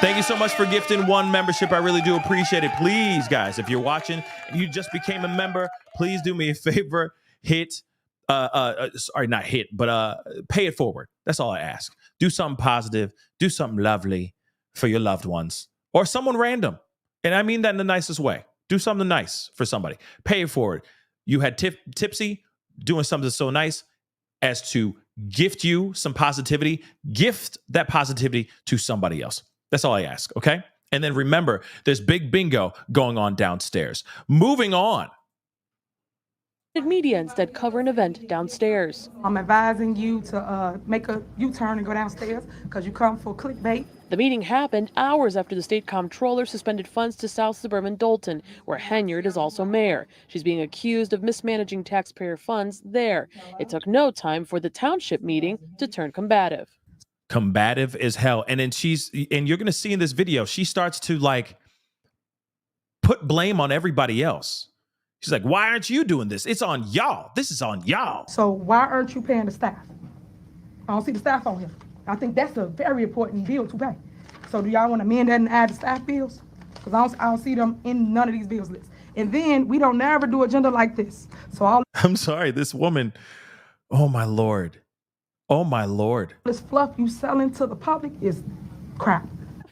thank you so much for gifting one membership. I really do appreciate it. Please, guys, if you're watching and you just became a member, please do me a favor. Hit, not hit, but pay it forward. That's all I ask. Do something positive. Do something lovely for your loved ones or someone random. And I mean that in the nicest way. Do something nice for somebody. Pay it forward. You had Tipsy doing something so nice as to gift you some positivity. Gift that positivity to somebody else. That's all I ask, okay? And then remember, there's big bingo going on downstairs. Moving on. Media instead cover an event downstairs. I'm advising you to make a U-turn and go downstairs because you come for clickbait. The meeting happened hours after the state comptroller suspended funds to South Suburban Dolton, where Henyard is also mayor. She's being accused of mismanaging taxpayer funds there. It took no time for the township meeting to turn combative. Combative as hell. And then you're going to see in this video, she starts to put blame on everybody else. She's like, why aren't you doing this? It's on y'all. This is on y'all. So why aren't you paying the staff? I don't see the staff on here. I think that's a very important bill to pay. So do y'all want to amend that and add the staff bills? Because I don't see them in none of these bills lists. And then we don't never do agenda like this. So I'm sorry, this woman, oh my Lord. Oh my Lord. This fluff you selling to the public is crap.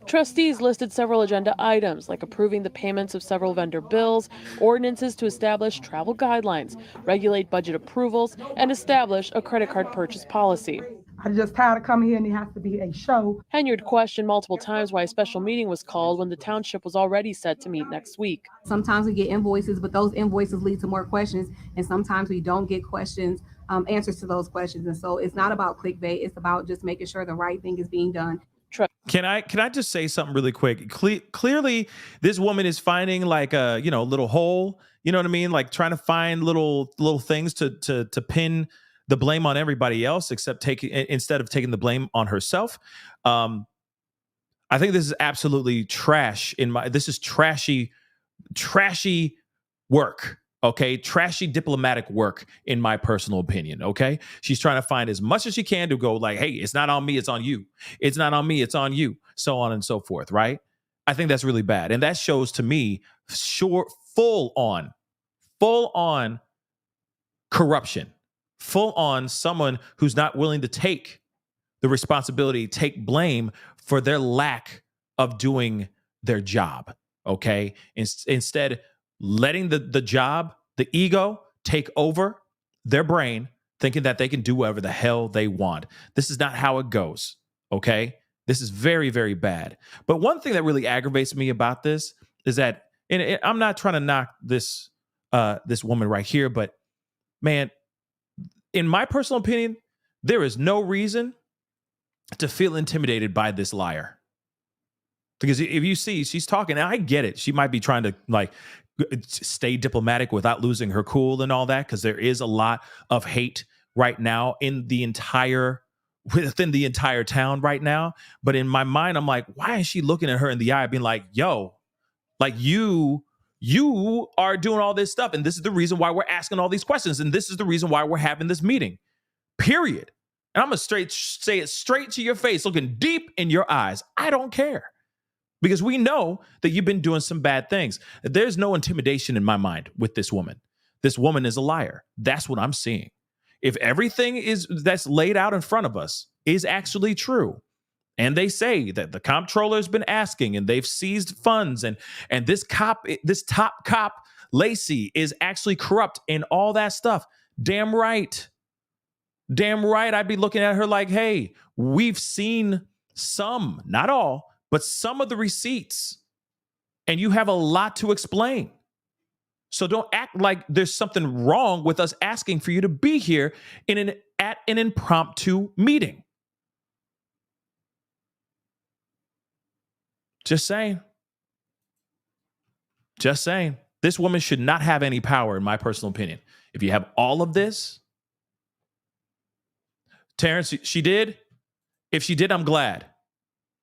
Trustees listed several agenda items, like approving the payments of several vendor bills, ordinances to establish travel guidelines, regulate budget approvals, and establish a credit card purchase policy. I'm just tired of coming here and it has to be a show. Henyard questioned multiple times why a special meeting was called when the township was already set to meet next week. Sometimes we get invoices, but those invoices lead to more questions, and sometimes we don't get answers to those questions. And so it's not about clickbait. It's about just making sure the right thing is being done. Can I just say something really quick? Clearly, this woman is finding a little hole. You know what I mean? Like trying to find little things to pin the blame on everybody else, instead of taking the blame on herself. I think this is absolutely trash. This is trashy work. Okay, trashy diplomatic work, in my personal opinion. Okay, she's trying to find as much as she can to go hey, it's not on me, it's on you. It's not on me, it's on you. So on and so forth. Right? I think that's really bad, and that shows to me full on corruption, full on someone who's not willing to take the responsibility, take blame for their lack of doing their job. Okay, instead. Letting the job, the ego, take over their brain, thinking that they can do whatever the hell they want. This is not how it goes, okay? This is very, very bad. But one thing that really aggravates me about this is that, and I'm not trying to knock this woman right here, but man, in my personal opinion, there is no reason to feel intimidated by this liar. Because if you see, she's talking, and I get it. She might be trying to like stay diplomatic without losing her cool and all that, because there is a lot of hate right now within the entire town right now. But in my mind, I'm like, why is she looking at her in the eye, being like, yo, like you are doing all this stuff, and this is the reason why we're asking all these questions, and this is the reason why we're having this meeting, period. And I'm gonna say it straight to your face, looking deep in your eyes. I don't care. Because we know that you've been doing some bad things. There's no intimidation in my mind with this woman. This woman is a liar. That's what I'm seeing. If everything that's laid out in front of us is actually true, and they say that the comptroller has been asking and they've seized funds, and this top cop, Lacey, is actually corrupt and all that stuff, damn right. Damn right, I'd be looking at her like, hey, we've seen some, not all, but some of the receipts, and you have a lot to explain. So don't act like there's something wrong with us asking for you to be here at an impromptu meeting. Just saying. Just saying. This woman should not have any power, in my personal opinion. If you have all of this, Terrence, she did. If she did, I'm glad.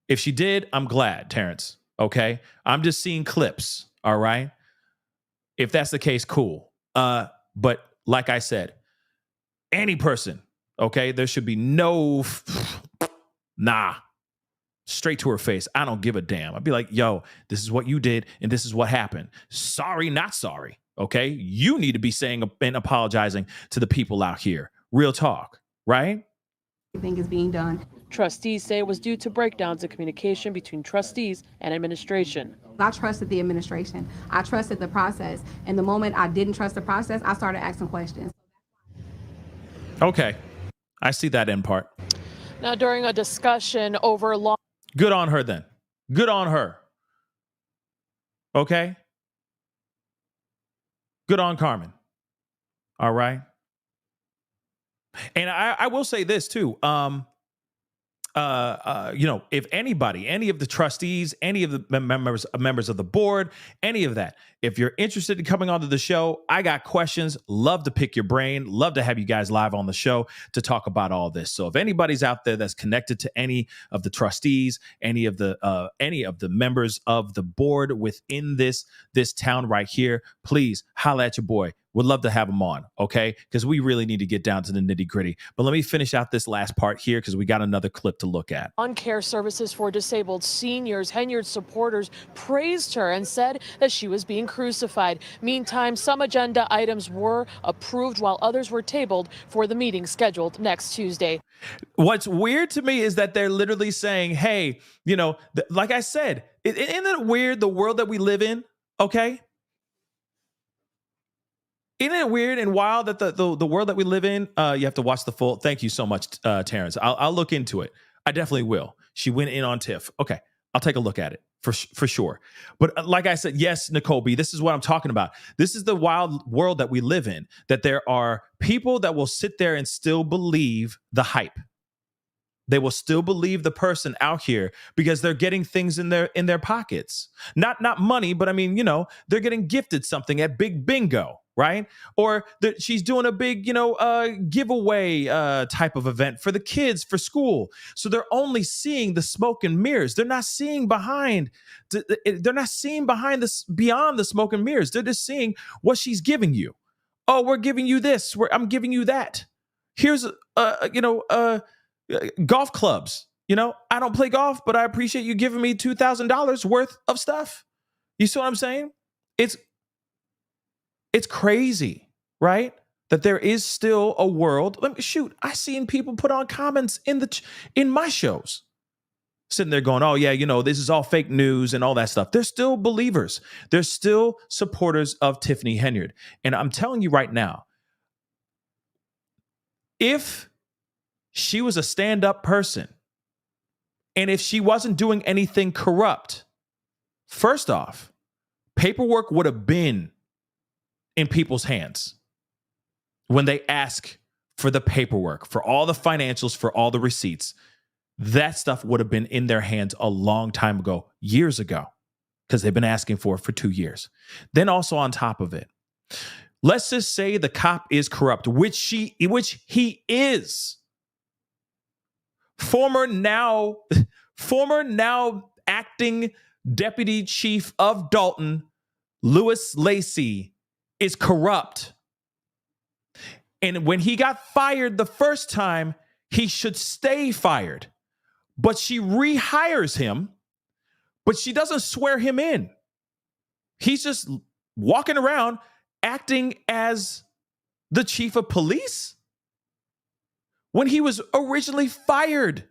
If she did, I'm glad, Terrence. Okay? I'm just seeing clips. All right? If that's the case, cool. But like I said, any person, okay, there should be no, straight to her face. I don't give a damn. I'd be like, yo, this is what you did, and this is what happened. Sorry, not sorry. Okay? You need to be saying and apologizing to the people out here. Real talk, right? Everything is being done. Trustees say it was due to breakdowns in communication between trustees and administration. I trusted the administration. I trusted the process. And the moment I didn't trust the process, I started asking questions. Okay. I see that end part. Now, during a discussion over law. Good on her then. Good on her. Okay? Good on Carmen. All right? And I will say this too. If anybody, any of the trustees, any of the members of the board, any of that, if you're interested in coming onto the show, I got questions. Love to pick your brain. Love to have you guys live on the show to talk about all this. So if anybody's out there that's connected to any of the trustees, any of the members of the board within this town right here, please holla at your boy. Would love to have them on, okay? Because we really need to get down to the nitty gritty. But let me finish out this last part here because we got another clip to look at. On care services for disabled seniors, Henyard's supporters praised her and said that she was being crucified. Meantime, some agenda items were approved while others were tabled for the meeting scheduled next Tuesday. What's weird to me is that they're literally saying, hey, like I said, isn't it weird the world that we live in, okay? Isn't it weird and wild that the world that we live in, you have to watch the full. Thank you so much, Terrence. I'll look into it. I definitely will. She went in on Tiff. Okay, I'll take a look at it for sure. But like I said, yes, Nicole B., this is what I'm talking about. This is the wild world that we live in, that there are people that will sit there and still believe the hype. They will still believe the person out here because they're getting things in their pockets. Not money, but I mean, they're getting gifted something at Big Bingo, right? Or she's doing a big, giveaway type of event for the kids for school. So they're only seeing the smoke and mirrors. They're not seeing beyond this, beyond the smoke and mirrors. They're just seeing what she's giving you. Oh, we're giving you this. I'm giving you that. Here's golf clubs. I don't play golf, but I appreciate you giving me $2,000 worth of stuff. You see what I'm saying? It's crazy, right? That there is still a world. I seen people put on comments in my shows, sitting there going, "Oh yeah, this is all fake news and all that stuff." They're still believers. They're still supporters of Tiffany Henyard. And I'm telling you right now, if she was a stand-up person, and if she wasn't doing anything corrupt, first off, paperwork would have been in people's hands when they ask for the paperwork, for all the financials, for all the receipts. that stuff would have been in their hands a long time ago, years ago, because they've been asking for it for 2 years. Then also on top of it, let's just say the cop is corrupt, which he is. Former now acting deputy chief of Dolton, Louis Lacy, is corrupt. And when he got fired the first time, he should stay fired. But she rehires him, but she doesn't swear him in. He's just walking around acting as the chief of police when he was originally fired.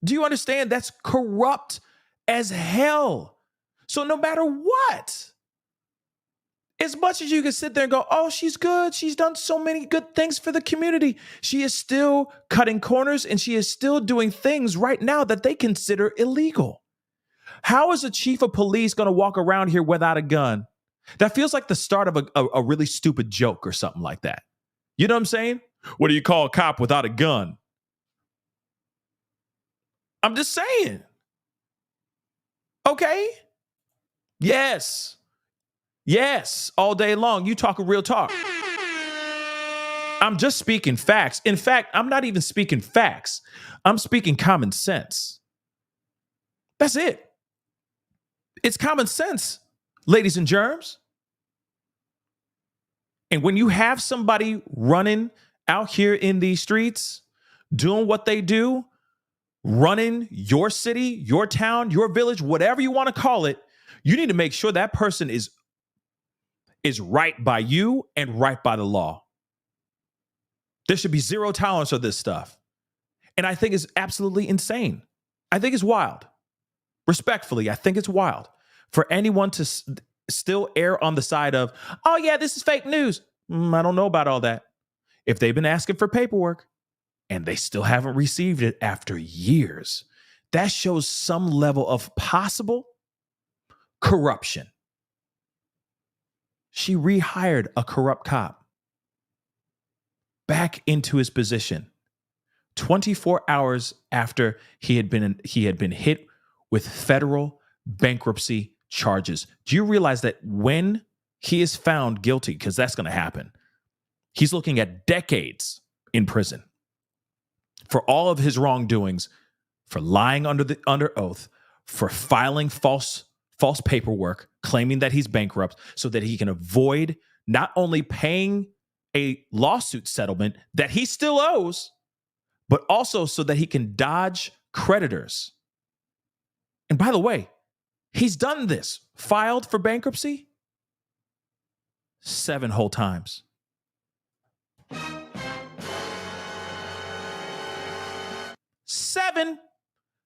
Do you understand? That's corrupt as hell. So no matter what, as much as you can sit there and go, oh, she's good, she's done so many good things for the community, she is still cutting corners and she is still doing things right now that they consider illegal. How is a chief of police going to walk around here without a gun? That feels like the start of a really stupid joke or something like that. You know what I'm saying? What do you call a cop without a gun? I'm just saying. Okay? Yes. Yes, all day long. You talking real talk. I'm just speaking facts. In fact, I'm not even speaking facts. I'm speaking common sense. That's it. It's common sense, ladies and germs. And when you have somebody running out here in these streets, doing what they do, running your city, your town, your village, whatever you want to call it, you need to make sure that person is right by you and right by the law. There should be zero tolerance of this stuff. And I think it's absolutely insane. I think it's wild. Respectfully, I think it's wild for anyone to still err on the side of, oh yeah, this is fake news. I don't know about all that. If they've been asking for paperwork and they still haven't received it after years, that shows some level of possible corruption. She rehired a corrupt cop back into his position 24 hours after he had been hit with federal bankruptcy charges. Do you realize that when he is found guilty, because that's going to happen, he's looking at decades in prison for all of his wrongdoings, for lying under oath, for filing false paperwork, claiming that he's bankrupt so that he can avoid not only paying a lawsuit settlement that he still owes, but also so that he can dodge creditors. And by the way, he's done this, filed for bankruptcy 7 whole times.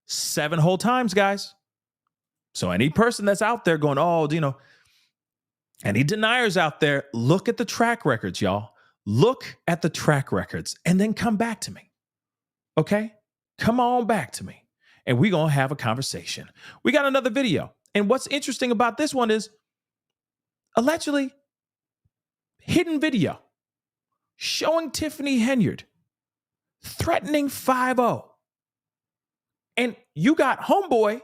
7 whole times, guys. So any person that's out there going, oh, any deniers out there, look at the track records, y'all. Look at the track records and then come back to me. Okay? Come on back to me. And we're going to have a conversation. We got another video. And what's interesting about this one is allegedly hidden video showing Tiffany Henyard threatening 5-0. And you got homeboy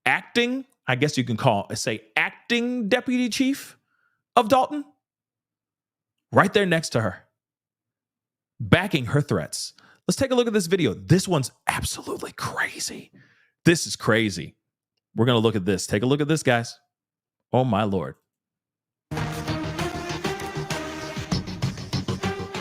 acting, I guess you can acting deputy chief of Dolton, right there next to her, backing her threats. Let's take a look at this video. This one's absolutely crazy. This is crazy. We're going to look at this. Take a look at this, guys. Oh, my Lord.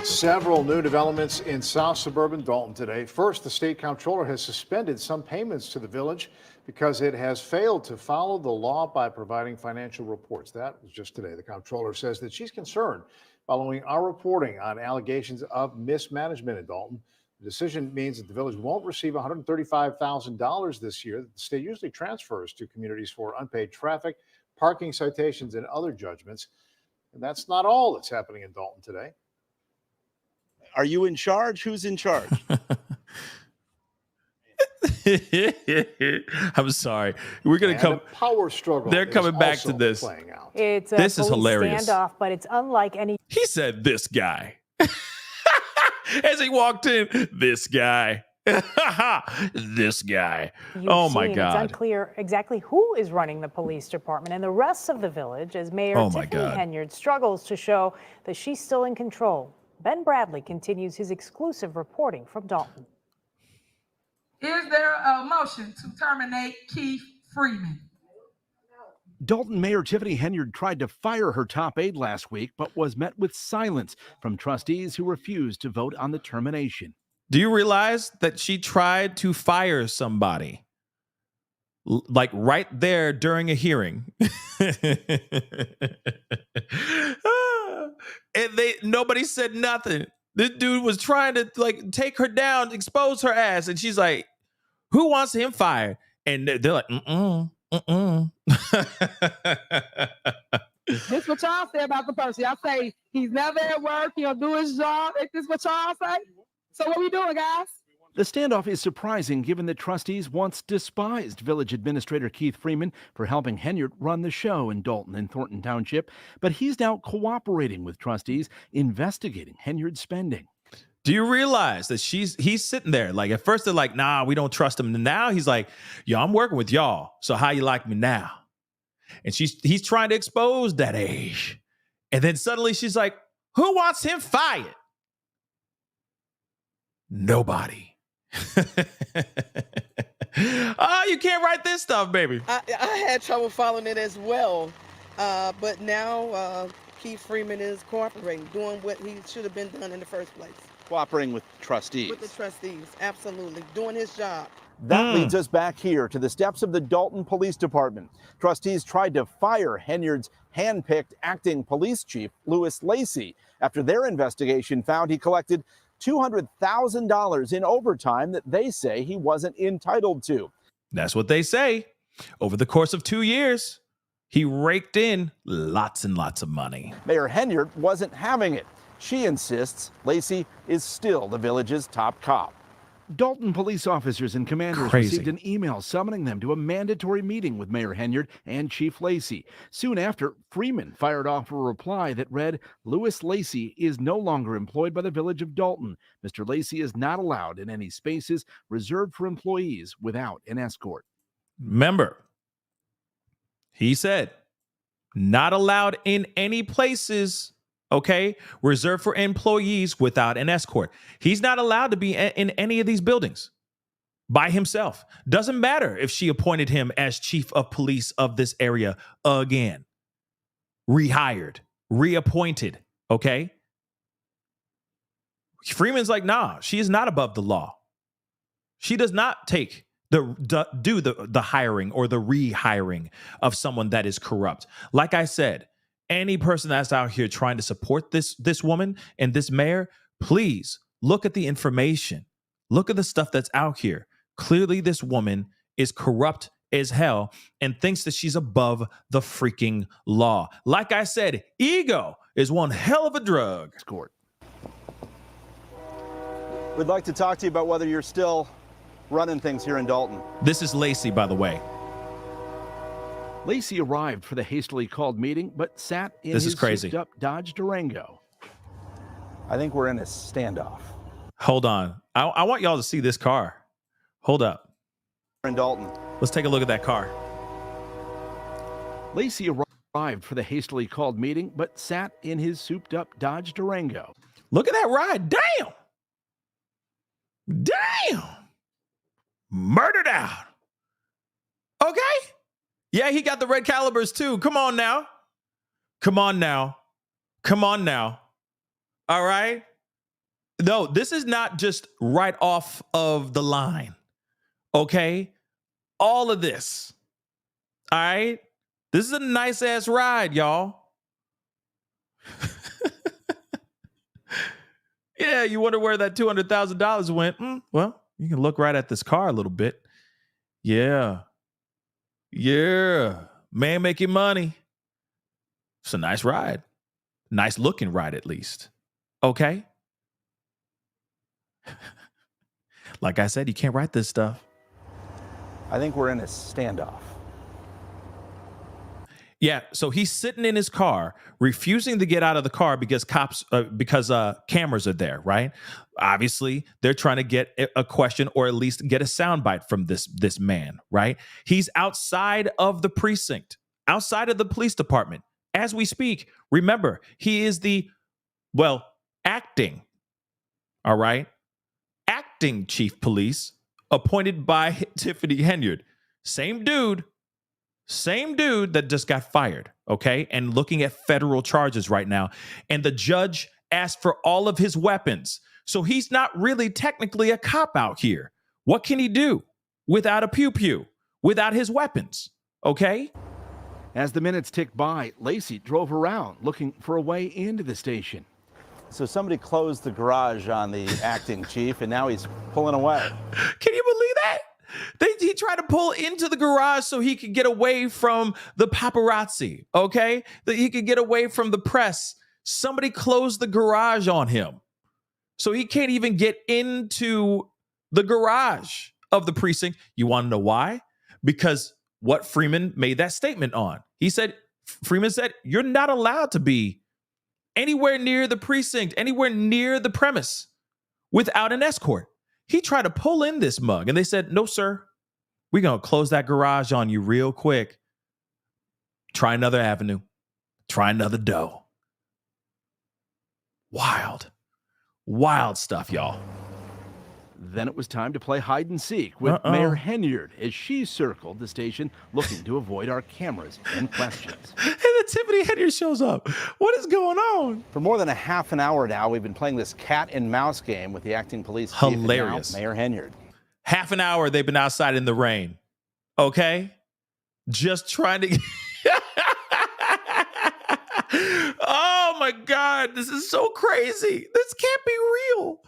Several new developments in South Suburban Dolton today. First, the state comptroller has suspended some payments to the village because it has failed to follow the law by providing financial reports. That was just today. The comptroller says that she's concerned following our reporting on allegations of mismanagement in Dolton. The decision means that the village won't receive $135,000 this year that the state usually transfers to communities for unpaid traffic, parking citations, and other judgments. And that's not all that's happening in Dolton today. Are you in charge? Who's in charge? I'm sorry. We're going to come. Power struggle. They're coming back to this. It's this is hilarious. Standoff, but it's unlike any. He said, "This guy," as he walked in. This guy. This guy. You've Oh my seen. God. It's unclear exactly who is running the police department and the rest of the village as Mayor Oh my Tiffany God. Henyard struggles to show that she's still in control. Ben Bradley continues his exclusive reporting from Dolton. Is there a motion to terminate Keith Freeman? Dolton Mayor Tiffany Henyard tried to fire her top aide last week, but was met with silence from trustees who refused to vote on the termination. Do you realize that she tried to fire somebody? Like right there during a hearing. And nobody said nothing. This dude was trying to like take her down, expose her ass, and she's like, who wants him fired? And they're like, This what y'all say about the person. Y'all say he's never at work, he'll do his job. Is this what y'all say? So what we doing, guys? The standoff is surprising given that trustees once despised Village Administrator Keith Freeman for helping Henyard run the show in Dolton and Thornton Township, but he's now cooperating with trustees investigating Henyard's spending. Do you realize that he's sitting there like at first they're like, nah, we don't trust him. And now he's like, yo, I'm working with y'all. So how you like me now? And he's trying to expose that age. And then suddenly she's like, who wants him fired? Nobody. Oh, you can't write this stuff, baby. I had trouble following it as well, but now Keith Freeman is cooperating, doing what he should have been done in the first place. Cooperating with trustees. With the trustees, absolutely, doing his job. That leads us back here to the steps of the Dolton Police Department. Trustees tried to fire Henyard's hand-picked acting police chief, Louis Lacey, after their investigation found he collected $200,000 in overtime that they say he wasn't entitled to. That's what they say. Over the course of 2 years, he raked in lots and lots of money. Mayor Henyard wasn't having it. She insists Lacey is still the village's top cop. Dolton police officers and commanders received an email summoning them to a mandatory meeting with Mayor Henyard and Chief Lacey. Soon after, Freeman fired off a reply that read, Louis Lacey is no longer employed by the village of Dolton. Mr. Lacey is not allowed in any spaces reserved for employees without an escort. Remember, he said, not allowed in any places, okay, reserved for employees without an escort. He's not allowed to be in any of these buildings by himself. Doesn't matter if she appointed him as chief of police of this area again. Rehired, reappointed, okay? Freeman's like, nah, she is not above the law. She does not take the hiring or the rehiring of someone that is corrupt. Like I said, any person that's out here trying to support this woman and this mayor, please look at the information. Look at the stuff that's out here. Clearly, this woman is corrupt as hell and thinks that she's above the freaking law. Like I said, ego is one hell of a drug. We'd like to talk to you about whether you're still running things here in Dolton. This is Lacey, by the way. Lacey arrived for the hastily called meeting, but sat in This his is crazy. souped-up Dodge Durango. I think we're in a standoff. Hold on. I want y'all to see this car. Hold up. In Dolton. Let's take a look at that car. Lacey arrived for the hastily called meeting, but sat in his souped-up Dodge Durango. Look at that ride. Damn. Damn. Murdered out. Okay. Yeah, he got the red calibers too. Come on now. Come on now. Come on now. All right. No, this is not just right off of the line. Okay. All of this. All right. This is a nice ass ride, y'all. Yeah, you wonder where that $200,000 went. Well, you can look right at this car a little bit. Yeah. Yeah. Man making money. It's a nice ride. Nice looking ride, at least. Okay. Like I said, you can't write this stuff. I think we're in a standoff. Yeah, so he's sitting in his car, refusing to get out of the car because cameras are there, right? Obviously, they're trying to get a question or at least get a soundbite from this man, right? He's outside of the precinct, outside of the police department as we speak. Remember, he is acting, all right? Acting chief police appointed by Tiffany Henyard. Same dude that just got fired, okay? And looking at federal charges right now. And the judge asked for all of his weapons. So he's not really technically a cop out here. What can he do without a pew-pew, without his weapons, okay? As the minutes ticked by, Lacey drove around looking for a way into the station. So somebody closed the garage on the acting chief, and now he's pulling away. Can you believe that? He tried to pull into the garage so he could get away from the paparazzi, okay? That he could get away from the press. Somebody closed the garage on him. So he can't even get into the garage of the precinct. You want to know why? Because what Freeman made that statement on. Freeman said, you're not allowed to be anywhere near the precinct, anywhere near the premise without an escort. He tried to pull in this mug and they said, no, sir, we're going to close that garage on you real quick. Try another avenue. Try another dough. Wild stuff, y'all. Then it was time to play hide and seek with Mayor Henyard as she circled the station looking to avoid our cameras and questions. And then Tiffany Henyard shows up. What is going on? For more than a half an hour now, we've been playing this cat and mouse game with the acting police chief. Hilarious. And now Mayor Henyard. Half an hour they've been outside in the rain. Okay? Just trying to... Oh my God, this is so crazy. This can't be real.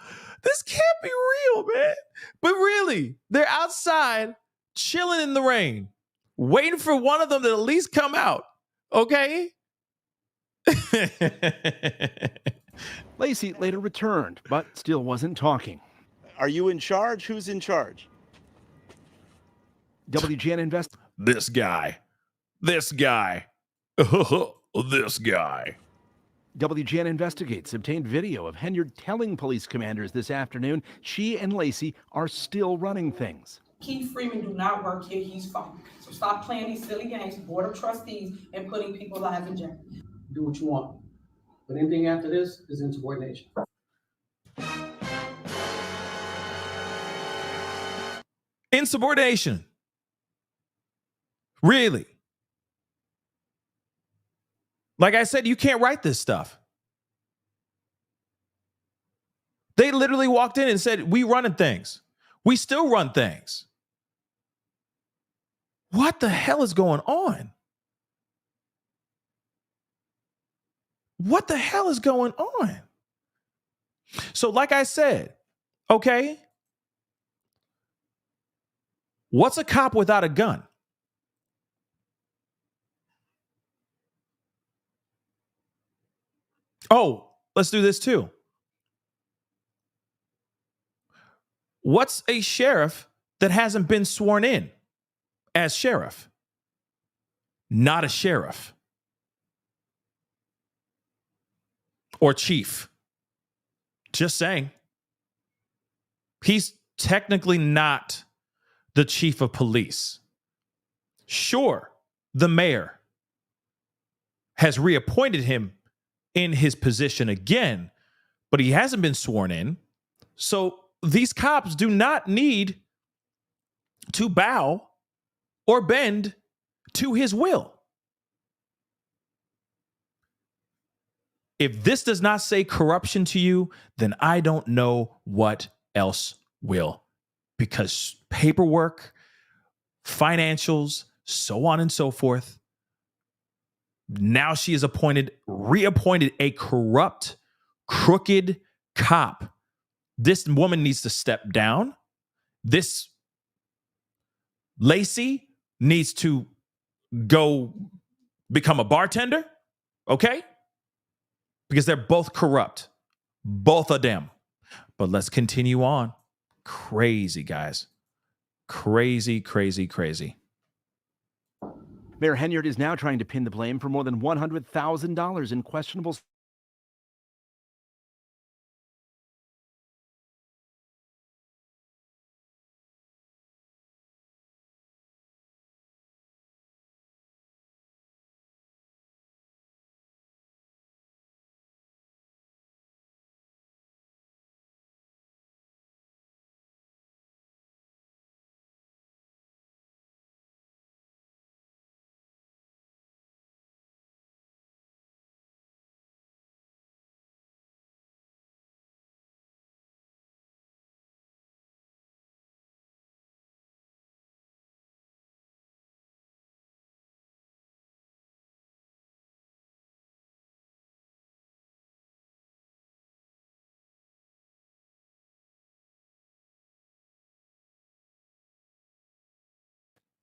This can't be real, man. But really, they're outside chilling in the rain, waiting for one of them to at least come out. Okay? Lacey later returned, but still wasn't talking. Are you in charge? Who's in charge? WGN Invest. This guy. This guy. WGN Investigates obtained video of Henyard telling police commanders this afternoon she and Lacey are still running things. Keith Freeman do not work here, he's fired. So stop playing these silly games, Board of Trustees, and putting people's lives in jeopardy. Do what you want. But anything after this is insubordination. Insubordination. Really? Like I said, you can't write this stuff. They literally walked in and said, we running things. We still run things. What the hell is going on? What the hell is going on? So like I said, okay, what's a cop without a gun? Oh, let's do this too. What's a sheriff that hasn't been sworn in as sheriff? Not a sheriff. Or chief. Just saying. He's technically not the chief of police. Sure, the mayor has reappointed him in his position again, but he hasn't been sworn in. So these cops do not need to bow or bend to his will. If this does not say corruption to you, then I don't know what else will. Because paperwork, financials, so on and so forth. Now she is reappointed a corrupt, crooked cop. This woman needs to step down. This Lacey needs to go become a bartender, okay? Because they're both corrupt, both of them. But let's continue on. Crazy, guys. Crazy, crazy, crazy. Mayor Henyard is now trying to pin the blame for more than $100,000 in questionable.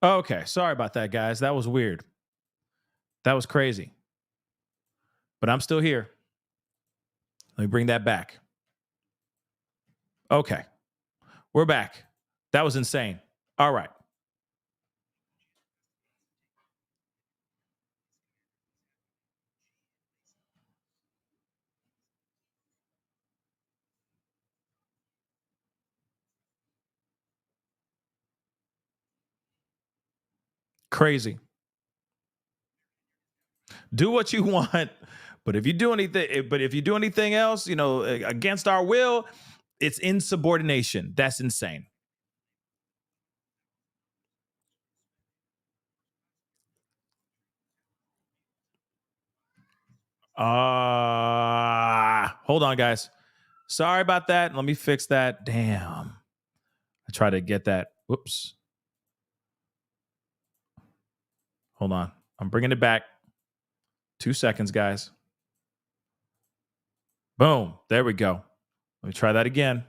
Okay, sorry about that, guys. That was weird. That was crazy. But I'm still here. Let me bring that back. Okay, we're back. That was insane. All right. Crazy. Do what you want, but if you do anything else, against our will, it's insubordination. That's insane. Hold on, guys. Sorry about that. Let me fix that. Damn. I try to get that. Whoops. Hold on. I'm bringing it back. 2 seconds, guys. Boom. There we go. Let me try that again.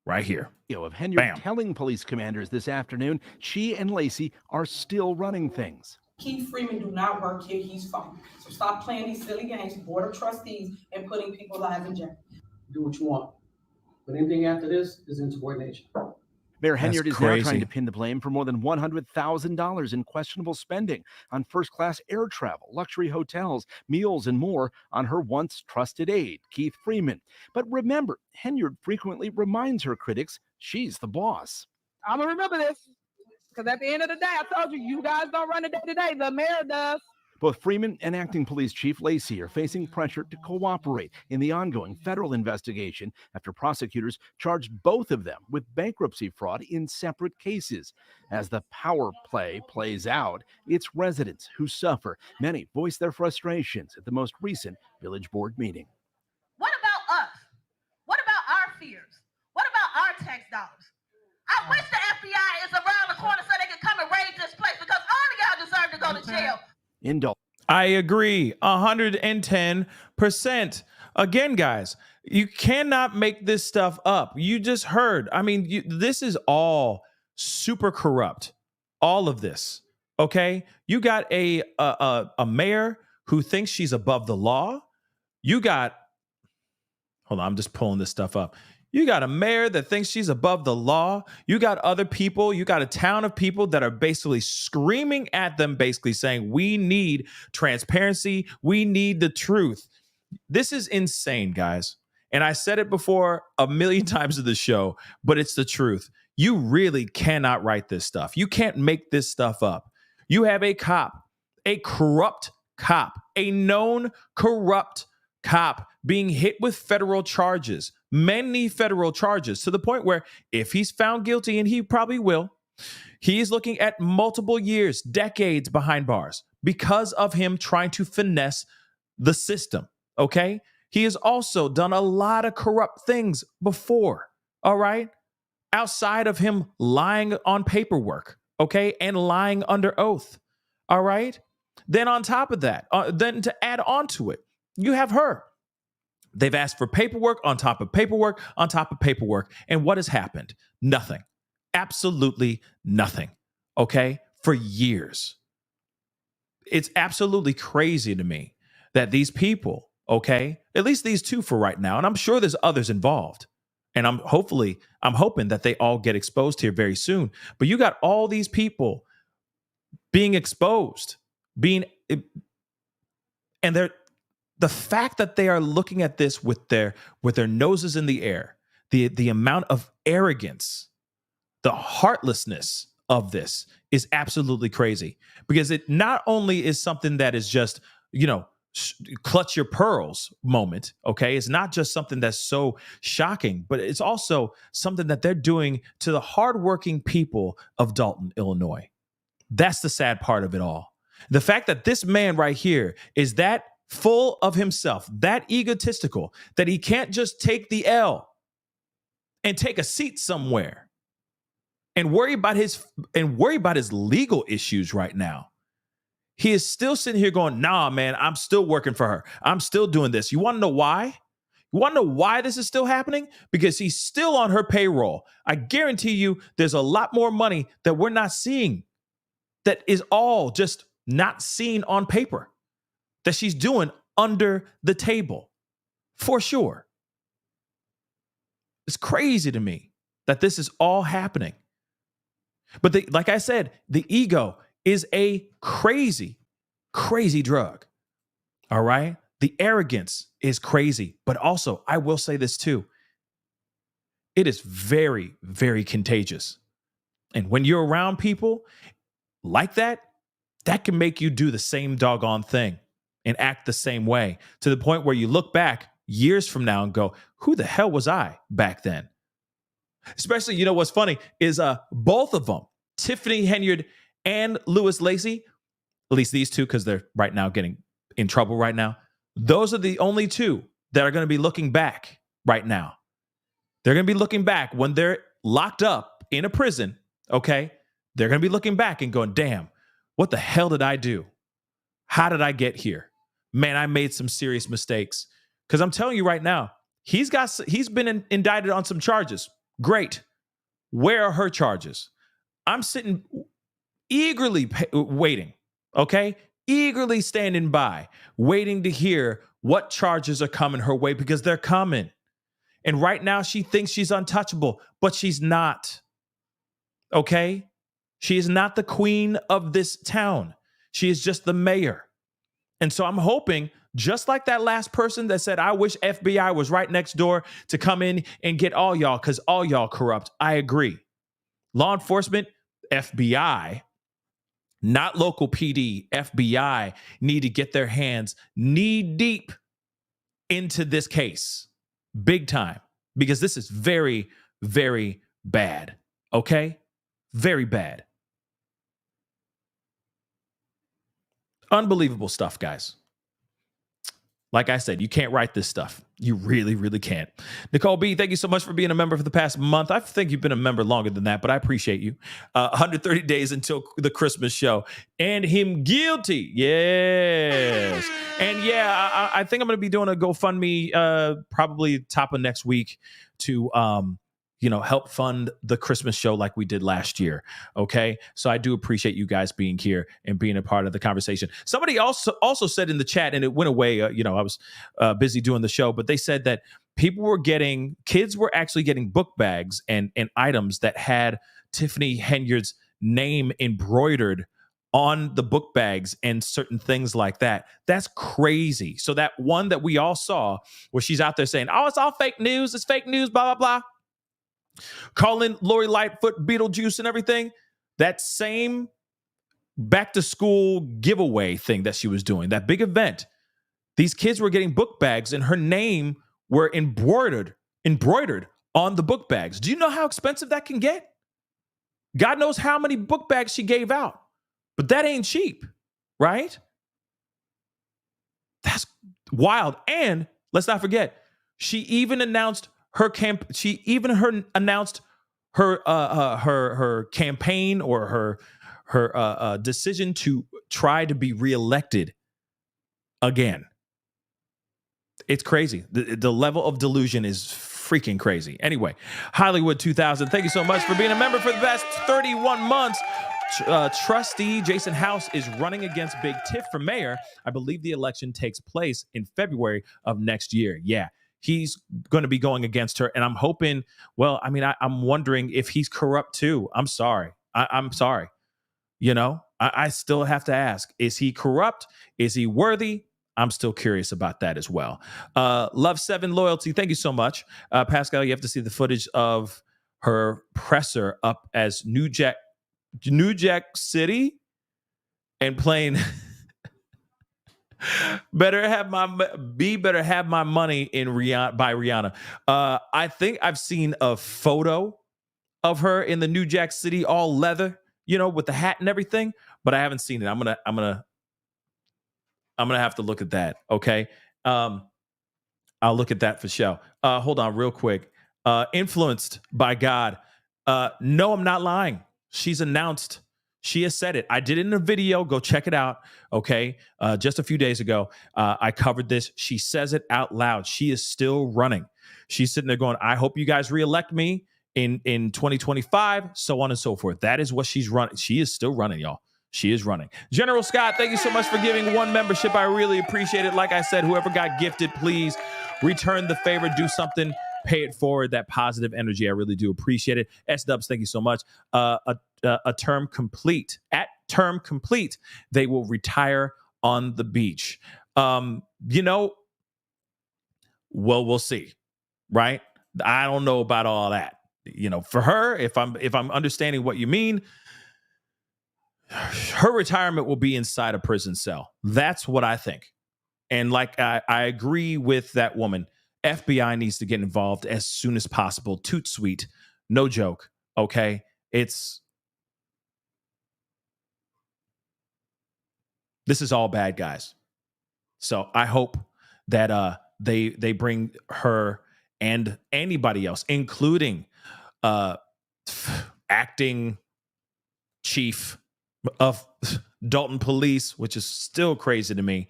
Right here. Of Henyard Bam. telling police commanders this afternoon she and Lacy are still running things. Keith Freeman do not work here. He's fired. So stop playing these silly games, Board of Trustees, and putting people's lives in jeopardy. Do what you want. But anything after this is insubordination. Mayor Henyard is now crazy. trying to pin the blame for more than $100,000 in questionable spending on first-class air travel, luxury hotels, meals, and more on her once trusted aide, Keith Freeman. But remember, Henyard frequently reminds her critics she's the boss. I'm going to remember this, because at the end of the day, I told you, you guys don't run the day-to-day. The mayor does. Both Freeman and Acting Police Chief Lacy are facing pressure to cooperate in the ongoing federal investigation after prosecutors charged both of them with bankruptcy fraud in separate cases. As the power play plays out, it's residents who suffer. Many voiced their frustrations at the most recent village board meeting. What about us? What about our fears? What about our tax dollars? I wish the FBI is around the corner so they can come and raid this place, because all of y'all deserve to go to jail. In Dolton. I agree 110%. Again, guys, you cannot make this stuff up. You just heard. I mean, this is all super corrupt. All of this. Okay. You got a mayor who thinks she's above the law. You got, hold on, I'm just pulling this stuff up. You got a mayor that thinks she's above the law. You got other people. You got a town of people that are basically screaming at them, basically saying, we need transparency. We need the truth. This is insane, guys. And I said it before a million times of the show, but it's the truth. You really cannot write this stuff. You can't make this stuff up. You have a cop, a corrupt cop, a known corrupt cop being hit with federal charges, many federal charges, to the point where if he's found guilty, and he probably will, he is looking at multiple years, decades behind bars because of him trying to finesse the system. Okay. He has also done a lot of corrupt things before. All right. Outside of him lying on paperwork. Okay. And lying under oath. All right. Then on top of that, then to add on to it, you have her. They've asked for paperwork on top of paperwork on top of paperwork. And what has happened? Nothing. Absolutely nothing. Okay? For years. It's absolutely crazy to me that these people, okay, at least these two for right now, and I'm sure there's others involved. And I'm hoping that they all get exposed here very soon. But you got all these people being exposed, and the fact that they are looking at this with their noses in the air, the amount of arrogance, the heartlessness of this is absolutely crazy, because it not only is something that is just, clutch your pearls moment. Okay. It's not just something that's so shocking, but it's also something that they're doing to the hardworking people of Dolton, Illinois. That's the sad part of it all. The fact that this man right here is that full of himself, that egotistical, that he can't just take the L and take a seat somewhere and worry about his legal issues right now. He is still sitting here going, nah, man, I'm still working for her. I'm still doing this. You want to know why? You want to know why this is still happening? Because he's still on her payroll. I guarantee you there's a lot more money that we're not seeing, that is all just not seen on paper, that she's doing under the table, for sure. It's crazy to me that this is all happening. But like I said, the ego is a crazy, crazy drug. All right? The arrogance is crazy. But also, I will say this too. It is very, very contagious. And when you're around people like that, that can make you do the same doggone thing and act the same way, to the point where you look back years from now and go, who the hell was I back then? Especially, what's funny is both of them, Tiffany Henyard and Louis Lacy, at least these two, because they're right now getting in trouble right now. Those are the only two that are going to be looking back right now. They're going to be looking back when they're locked up in a prison, okay? They're going to be looking back and going, damn, what the hell did I do? How did I get here? Man, I made some serious mistakes. Because I'm telling you right now, he's been indicted on some charges. Great. Where are her charges? I'm sitting eagerly waiting, okay? Eagerly standing by, waiting to hear what charges are coming her way, because they're coming. And right now she thinks she's untouchable, but she's not, okay? She is not the queen of this town. She is just the mayor. And so I'm hoping, just like that last person that said, I wish FBI was right next door to come in and get all y'all, because all y'all corrupt. I agree. Law enforcement, FBI, not local PD, FBI need to get their hands knee deep into this case. Big time. Because this is very, very bad. Okay? Very bad. Unbelievable stuff, guys. Like I said, you can't write this stuff. You really, really can't. Nicole B., thank you so much for being a member for the past month. I think you've been a member longer than that, but I appreciate you. 130 days until the Christmas show. And him guilty. Yes. And yeah, I think I'm going to be doing a GoFundMe probably top of next week to help fund the Christmas show like we did last year. Okay. So I do appreciate you guys being here and being a part of the conversation. Somebody also said in the chat, and it went away, I was busy doing the show, but they said that kids were actually getting book bags and items that had Tiffany Henyard's name embroidered on the book bags and certain things like that. That's crazy. So that one that we all saw where she's out there saying, oh, it's all fake news. It's fake news, blah, blah, blah. Calling Lori Lightfoot Beetlejuice and everything. That same back to school giveaway thing that she was doing, that big event. These kids were getting book bags and her name were embroidered on the book bags. Do you know how expensive that can get? God knows how many book bags she gave out, but that ain't cheap, right? That's wild. And let's not forget, she even announced her announced her campaign or her decision to try to be reelected again. It's crazy. The level of delusion is freaking crazy. Anyway, Hollywood 2000, thank you so much for being a member for the past 31 months. Trustee Jason House is running against Big Tiff for mayor. I believe the election takes place in February of next year. Yeah. He's going to be going against her. And I'm hoping, I'm wondering if he's corrupt too. I'm sorry. I'm sorry. I still have to ask, is he corrupt? Is he worthy? I'm still curious about that as well. Love 7 Loyalty, thank you so much. Pascal, you have to see the footage of her presser up as New Jack City and playing better have my money in Rihanna by Rihanna. I think I've seen a photo of her in the New Jack City, all leather, with the hat and everything, but I haven't seen it. I'm gonna have to look at that. Okay. I'll look at that for sure. Hold on real quick. Influenced by God. No, I'm not lying. She's announced. She has said it. I did it in a video. Go check it out. Okay. Just a few days ago, I covered this. She says it out loud. She is still running. She's sitting there going, I hope you guys reelect me in 2025, so on and so forth. That is what she's running. She is still running, y'all. She is running. General Scott, thank you so much for giving 1 membership. I really appreciate it. Like I said, whoever got gifted, please return the favor, do something, pay it forward, that positive energy. I really do appreciate it. S-Dubs, thank you so much. A term complete. At term complete, they will retire on the beach. Well, we'll see, right? I don't know about all that. For her, if I'm understanding what you mean, her retirement will be inside a prison cell. That's what I think. And like I agree with that woman. FBI needs to get involved as soon as possible. Toot sweet. No joke. Okay. This is all bad guys. So I hope that they bring her and anybody else, including acting chief of Dolton Police, which is still crazy to me,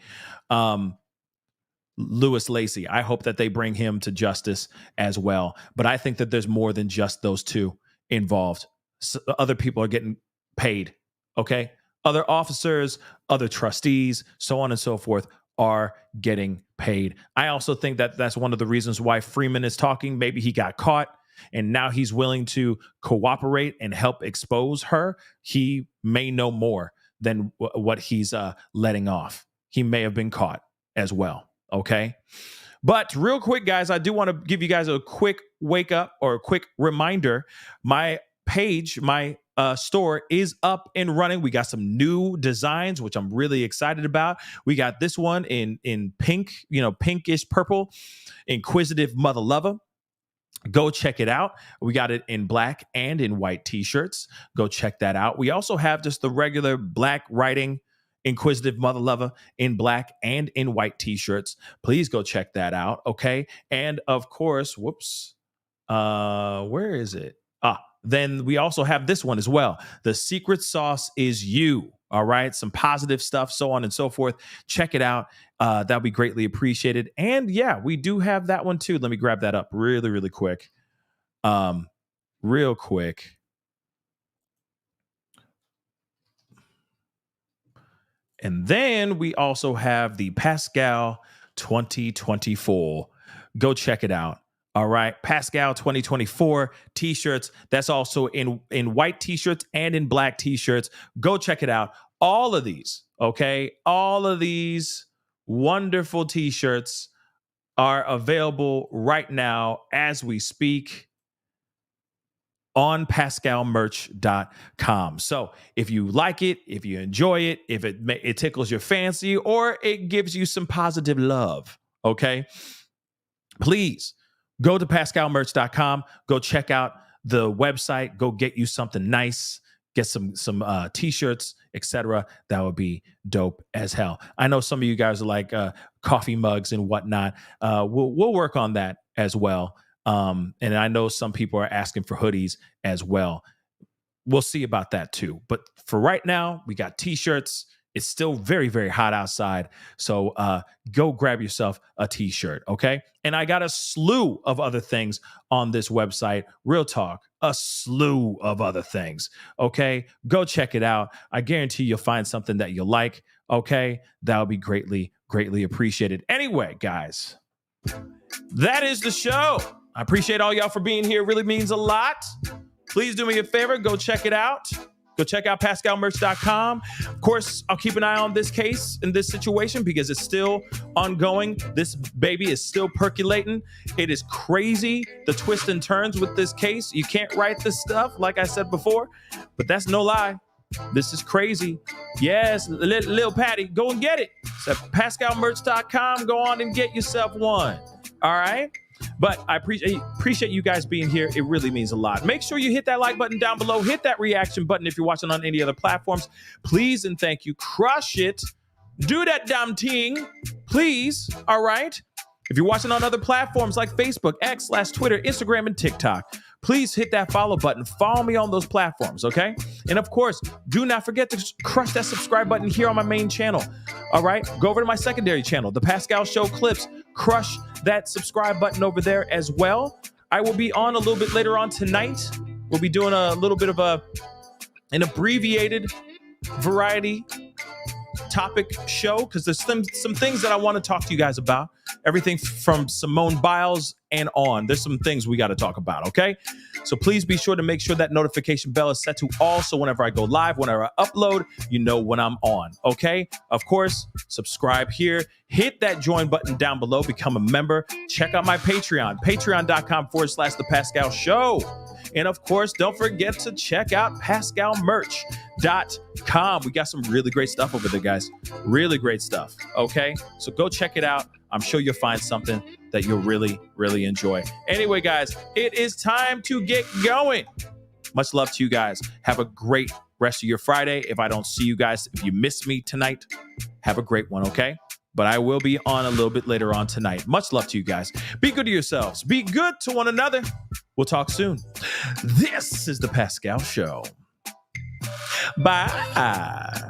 Louis Lacy. I hope that they bring him to justice as well. But I think that there's more than just those two involved. Other people are getting paid, okay? Other officers, other trustees, so on and so forth are getting paid. I also think that that's one of the reasons why Freeman is talking. Maybe he got caught and now he's willing to cooperate and help expose her. He may know more than what he's letting off. He may have been caught as well. Okay. But real quick, guys, I do want to give you guys a quick wake up or a quick reminder. My page, my store is up and running. We got some new designs, which I'm really excited about. We got this one in pink, pinkish purple, Inquisitive Mother Lover. Go check it out. We got it in black and in white t-shirts. Go check that out. We also have just the regular black writing Inquisitive Mother Lover in black and in white t-shirts. Please go check that out. Okay. And of course, where is it? Then we also have this one as well. The secret sauce is you. All right. Some positive stuff, so on and so forth. Check it out. That'll be greatly appreciated. And yeah, we do have that one too. Let me grab that up really, really quick. Real quick. And then we also have the Pascal 2024. Go check it out. All right. Pascal 2024 t-shirts. That's also in white t-shirts and in black t-shirts. Go check it out. All of these, okay? All of these wonderful t-shirts are available right now as we speak on pascalmerch.com. So if you like it, if you enjoy it, if it tickles your fancy or it gives you some positive love, okay? Please go to pascalmerch.com. Go check out the website. Go get you something nice. Get some t-shirts, etc. That would be dope as hell. I know some of you guys are like coffee mugs and whatnot. We'll work on that as well. And I know some people are asking for hoodies as well. We'll see about that too. But for right now, we got t-shirts. It's still very, very hot outside. So go grab yourself a t-shirt, okay? And I got a slew of other things on this website. Real talk, a slew of other things, okay? Go check it out. I guarantee you'll find something that you'll like, okay? That'll be greatly, greatly appreciated. Anyway, guys, that is the show. I appreciate all y'all for being here. It really means a lot. Please do me a favor. Go check it out. Go check out PascalMerch.com. Of course, I'll keep an eye on this case and this situation because it's still ongoing. This baby is still percolating. It is crazy, the twists and turns with this case. You can't write this stuff, like I said before, but that's no lie. This is crazy. Yes, Lil Patty, go and get it. It's at PascalMerch.com. Go on and get yourself one. All right? But I appreciate you guys being here. It really means a lot. Make sure you hit that like button down below. Hit that reaction button if you're watching on any other platforms. Please and thank you. Crush it. Do that damn thing. Please. All right? If you're watching on other platforms like Facebook, X/Twitter, Instagram, and TikTok, please hit that follow button. Follow me on those platforms, okay? And of course, do not forget to crush that subscribe button here on my main channel. All right? Go over to my secondary channel, The Pascal Show Clips. Crush that subscribe button over there as well. I will be on a little bit later on tonight. We'll be doing a little bit of an abbreviated variety topic show because there's some things that I want to talk to you guys about. Everything from Simone Biles and on. There's some things we got to talk about, okay? So please be sure to make sure that notification bell is set to all so whenever I go live, whenever I upload, you know when I'm on, okay? Of course, subscribe here. Hit that join button down below. Become a member. Check out my Patreon, patreon.com/The Pascal Show. And of course, don't forget to check out PascalMerch.com. We got some really great stuff over there, guys. Really great stuff. Okay? So go check it out. I'm sure you'll find something that you'll really, really enjoy. Anyway, guys, it is time to get going. Much love to you guys. Have a great rest of your Friday. If I don't see you guys, if you miss me tonight, have a great one, okay? But I will be on a little bit later on tonight. Much love to you guys. Be good to yourselves. Be good to one another. We'll talk soon. This is The Pascal Show. Bye.